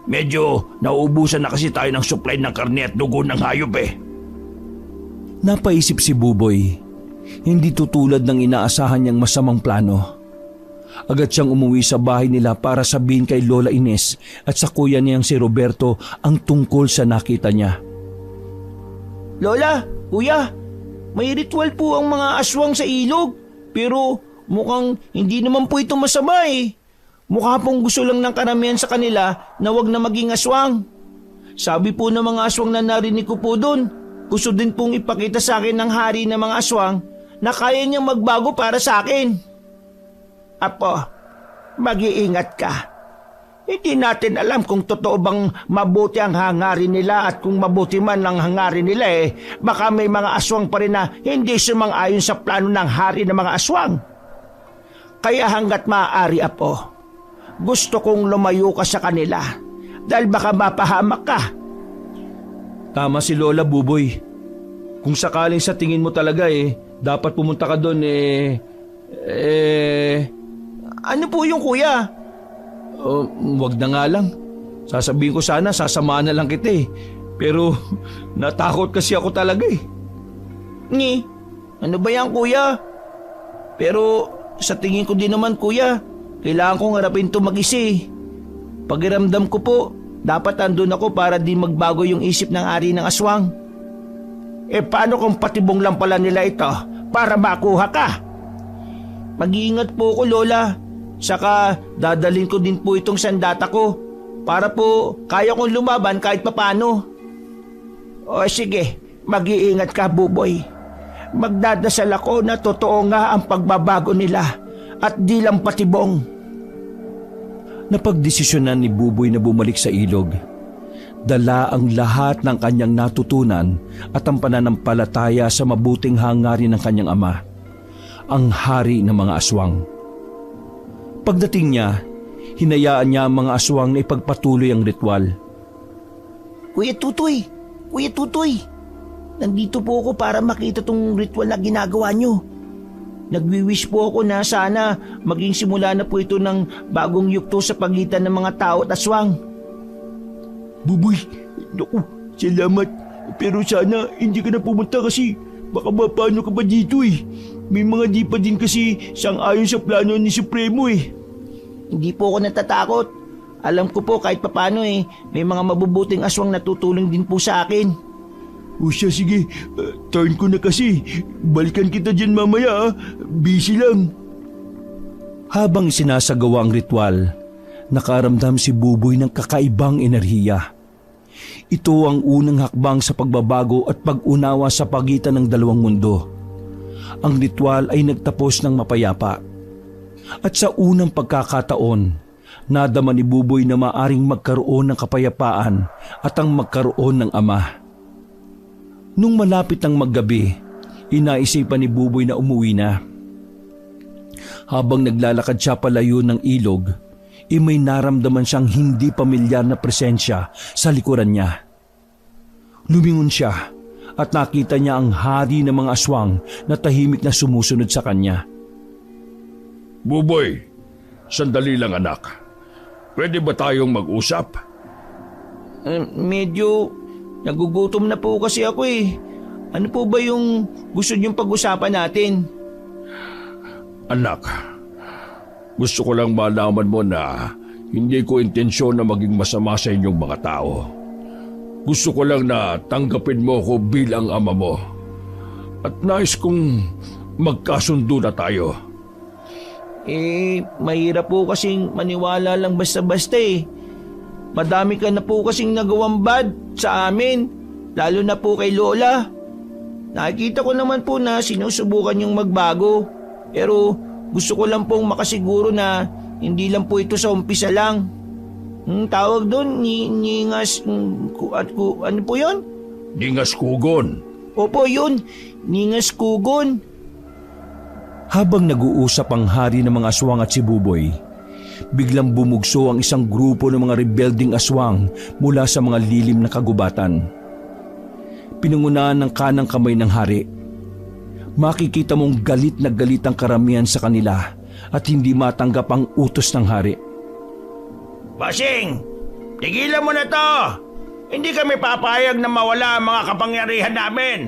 Medyo nauubusan na kasi tayo ng supply ng karne at dugo ng hayop eh. Napaisip si Buboy. Hindi tutulad ng inaasahan niyang masamang plano. Agad siyang umuwi sa bahay nila para sabihin kay Lola Ines at sa kuya niyang si Roberto ang tungkol sa nakita niya. Lola, kuya, may ritual po ang mga aswang sa ilog. Pero mukhang hindi naman po ito masama eh. Mukha pong gusto lang ng karamihan sa kanila na wag na maging aswang. Sabi po ng mga aswang na narinig ko po doon, gusto din pong ipakita sa akin ng hari ng mga aswang na kaya niyang magbago para sa akin. Apo, mag-iingat ka. Hindi natin alam kung totoo bang mabuti ang hangarin nila at kung mabuti man ang hangarin nila eh, baka may mga aswang pa rin na hindi sumang-ayon sa plano ng hari ng mga aswang. Kaya hanggat maaari, Apo, gusto kong lumayo ka sa kanila dahil baka mapahamak ka. Tama si Lola, Buboy. Kung sakaling sa tingin mo talaga dapat pumunta ka doon Ano po yung kuya? wag na nga lang. Sasabihin ko sana, sasamahan na lang kita Pero natakot kasi ako talaga Ano ba yan kuya? Pero sa tingin ko din naman kuya, kailangan kong harapin ito mag-isa Pakiramdam ko po, dapat andun ako para di magbago yung isip ng ari ng aswang. Paano kung patibong lang pala nila ito para makuha ka? Mag-iingat po ko Lola. Saka dadalhin ko din po itong sandata ko para po kaya kong lumaban kahit papano. O sige, mag-iingat ka Buboy. Magdadasal ako na totoo nga ang pagbabago nila at di lang patibong. Napagdesisyonan ni Buboy na bumalik sa ilog. Dala ang lahat ng kanyang natutunan at ang pananampalataya sa mabuting hangarin ng kanyang ama, ang hari ng mga aswang. Pagdating niya, hinayaan niya ang mga aswang na ipagpatuloy ang ritual. Kuya Tutoy, nandito po ako para makita tong ritual na ginagawa nyo. Nagwi-wish po ako na sana maging simula na po ito ng bagong yugto sa pagitan ng mga tao at aswang. Buboy, naku, salamat. Pero sana hindi ka na pumunta kasi baka mapano ka pa dito May mga di pa din kasi sang-ayon sa plano ni Supremo Hindi po ako natatakot. Alam ko po kahit papano may mga mabubuting aswang na tutulong din po sa akin. O siya, sige, turn ko na kasi. Balikan kita dyan mamaya Busy lang. Habang sinasagawa ang ritual, nakaramdam si Buboy ng kakaibang enerhiya. Ito ang unang hakbang sa pagbabago at pag-unawa sa pagitan ng dalawang mundo. Ang ritual ay nagtapos ng mapayapa. At sa unang pagkakataon, nadama ni Buboy na maaring magkaroon ng kapayapaan at ang magkaroon ng ama. Nung malapit ng maggabi, inaisipan ni Buboy na umuwi na. Habang naglalakad siya palayo ng ilog, may naramdaman siyang hindi pamilyar na presensya sa likuran niya. Lumingon siya at nakita niya ang hari ng mga aswang na tahimik na sumusunod sa kanya. Buboy, sandali lang anak. Pwede ba tayong mag-usap? Medyo nagugutom na po kasi ako eh. Ano po ba yung gusto niyong pag-usapan natin? Anak, gusto ko lang malaman mo na hindi ko intensyon na maging masama sa inyong mga tao. Gusto ko lang na tanggapin mo ko bilang ama mo. At nais kong magkasundo na tayo. Mahirap po kasing maniwala lang basta-basta eh. Madami ka na po kasing nagawang bad sa amin, lalo na po kay Lola. Nakikita ko naman po na sinusubukan niyong magbago, pero gusto ko lang pong makasiguro na hindi lang po ito sa umpisa lang. Tawag doon, ningas, ano po yun? Ningas kugon. Opo yun, ningas kugon. Habang nag-uusap ang hari ng mga aswang at si Buboy, biglang bumugso ang isang grupo ng mga rebelding aswang mula sa mga lilim na kagubatan. Pinangunahan ng kanang kamay ng hari. Makikita mong galit na galit ang karamihan sa kanila at hindi matanggap ang utos ng hari. Basing, tigilan mo na to! Hindi kami papayag na mawala ang mga kapangyarihan namin.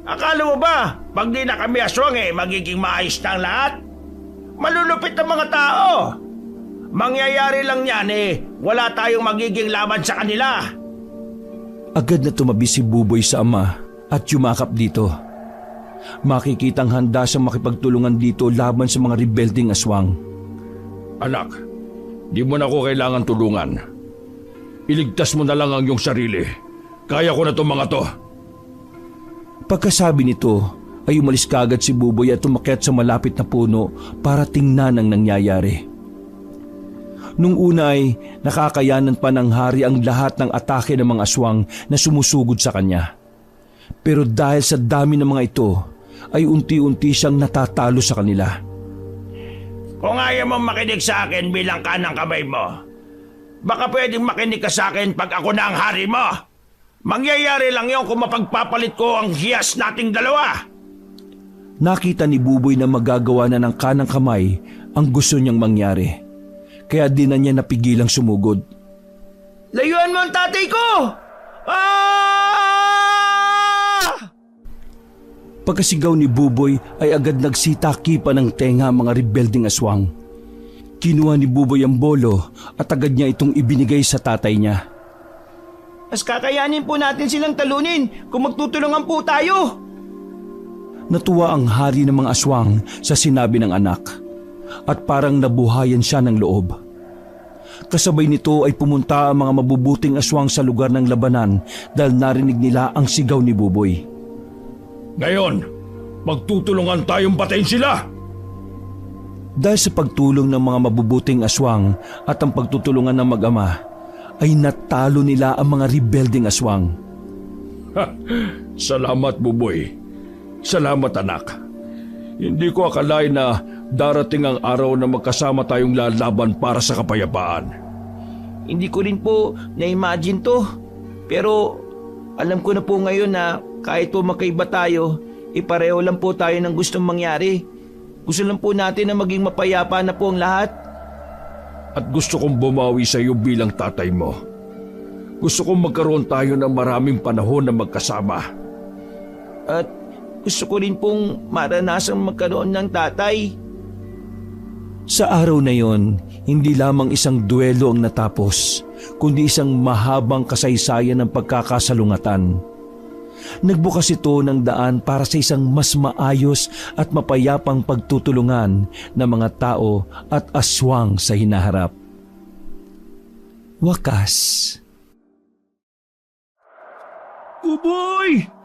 Akala mo ba, pag di na kami aswang magiging maayos na ang lahat? Malulupit ang mga tao. Mangyayari lang yan wala tayong magiging laban sa kanila. Agad na tumabi si Buboy sa ama at yumakap dito. Makikitang handa siyang makipagtulungan dito laban sa mga rebelding aswang. Anak, di mo na ako kailangan tulungan. Iligtas mo na lang ang iyong sarili. Kaya ko na itong mga to. Pagkasabi nito ay umalis kaagad si Buboy at umakyat sa malapit na puno para tingnan ang nangyayari. Nung una ay nakakayanan pa ng hari ang lahat ng atake ng mga aswang na sumusugod sa kanya. Pero dahil sa dami ng mga ito ay unti-unti siyang natatalo sa kanila. Kung ayaw mong makinig sa akin bilang kanang kamay mo, baka pwedeng makinig ka sa akin pag ako na ang hari mo. Mangyayari lang yon kung mapagpapalit ko ang hiyas nating dalawa. Nakita ni Buboy na magagawa na ng kanang kamay ang gusto niyang mangyari. Kaya di na niya napigilang sumugod. Layuan mo ang tatay ko! Ah! Pagkasigaw ni Buboy ay agad nagsitakipan ng tenga ang mga rebelding aswang. Kinuha ni Buboy ang bolo at agad niya itong ibinigay sa tatay niya. Mas kakayanin po natin silang talunin kung magtutulungan po tayo. Natuwa ang hari ng mga aswang sa sinabi ng anak at parang nabuhayan siya ng loob. Kasabay nito ay pumunta ang mga mabubuting aswang sa lugar ng labanan dahil narinig nila ang sigaw ni Buboy. Ngayon, magtutulungan tayong patayin sila! Dahil sa pagtulong ng mga mabubuting aswang at ang pagtutulungan ng mag-ama, ay natalo nila ang mga rebelding aswang. Salamat, Buboy. Salamat, anak. Hindi ko akalain na darating ang araw na magkasama tayong lalaban para sa kapayapaan. Hindi ko rin po na-imagine to. Pero alam ko na po ngayon na kahit po magkaiba tayo, pareho lang po tayo ng gustong mangyari. Gusto lang po natin na maging mapayapa na po ang lahat. At gusto kong bumawi sa iyo bilang tatay mo. Gusto kong magkaroon tayo ng maraming panahon na magkasama. At gusto ko rin pong maranasang magkaroon ng tatay. Sa araw na yon, hindi lamang isang duelo ang natapos, kundi isang mahabang kasaysayan ng pagkakasalungatan. Nagbukas ito ng daan para sa isang mas maayos at mapayapang pagtutulungan ng mga tao at aswang sa hinaharap. Wakas. Buboy!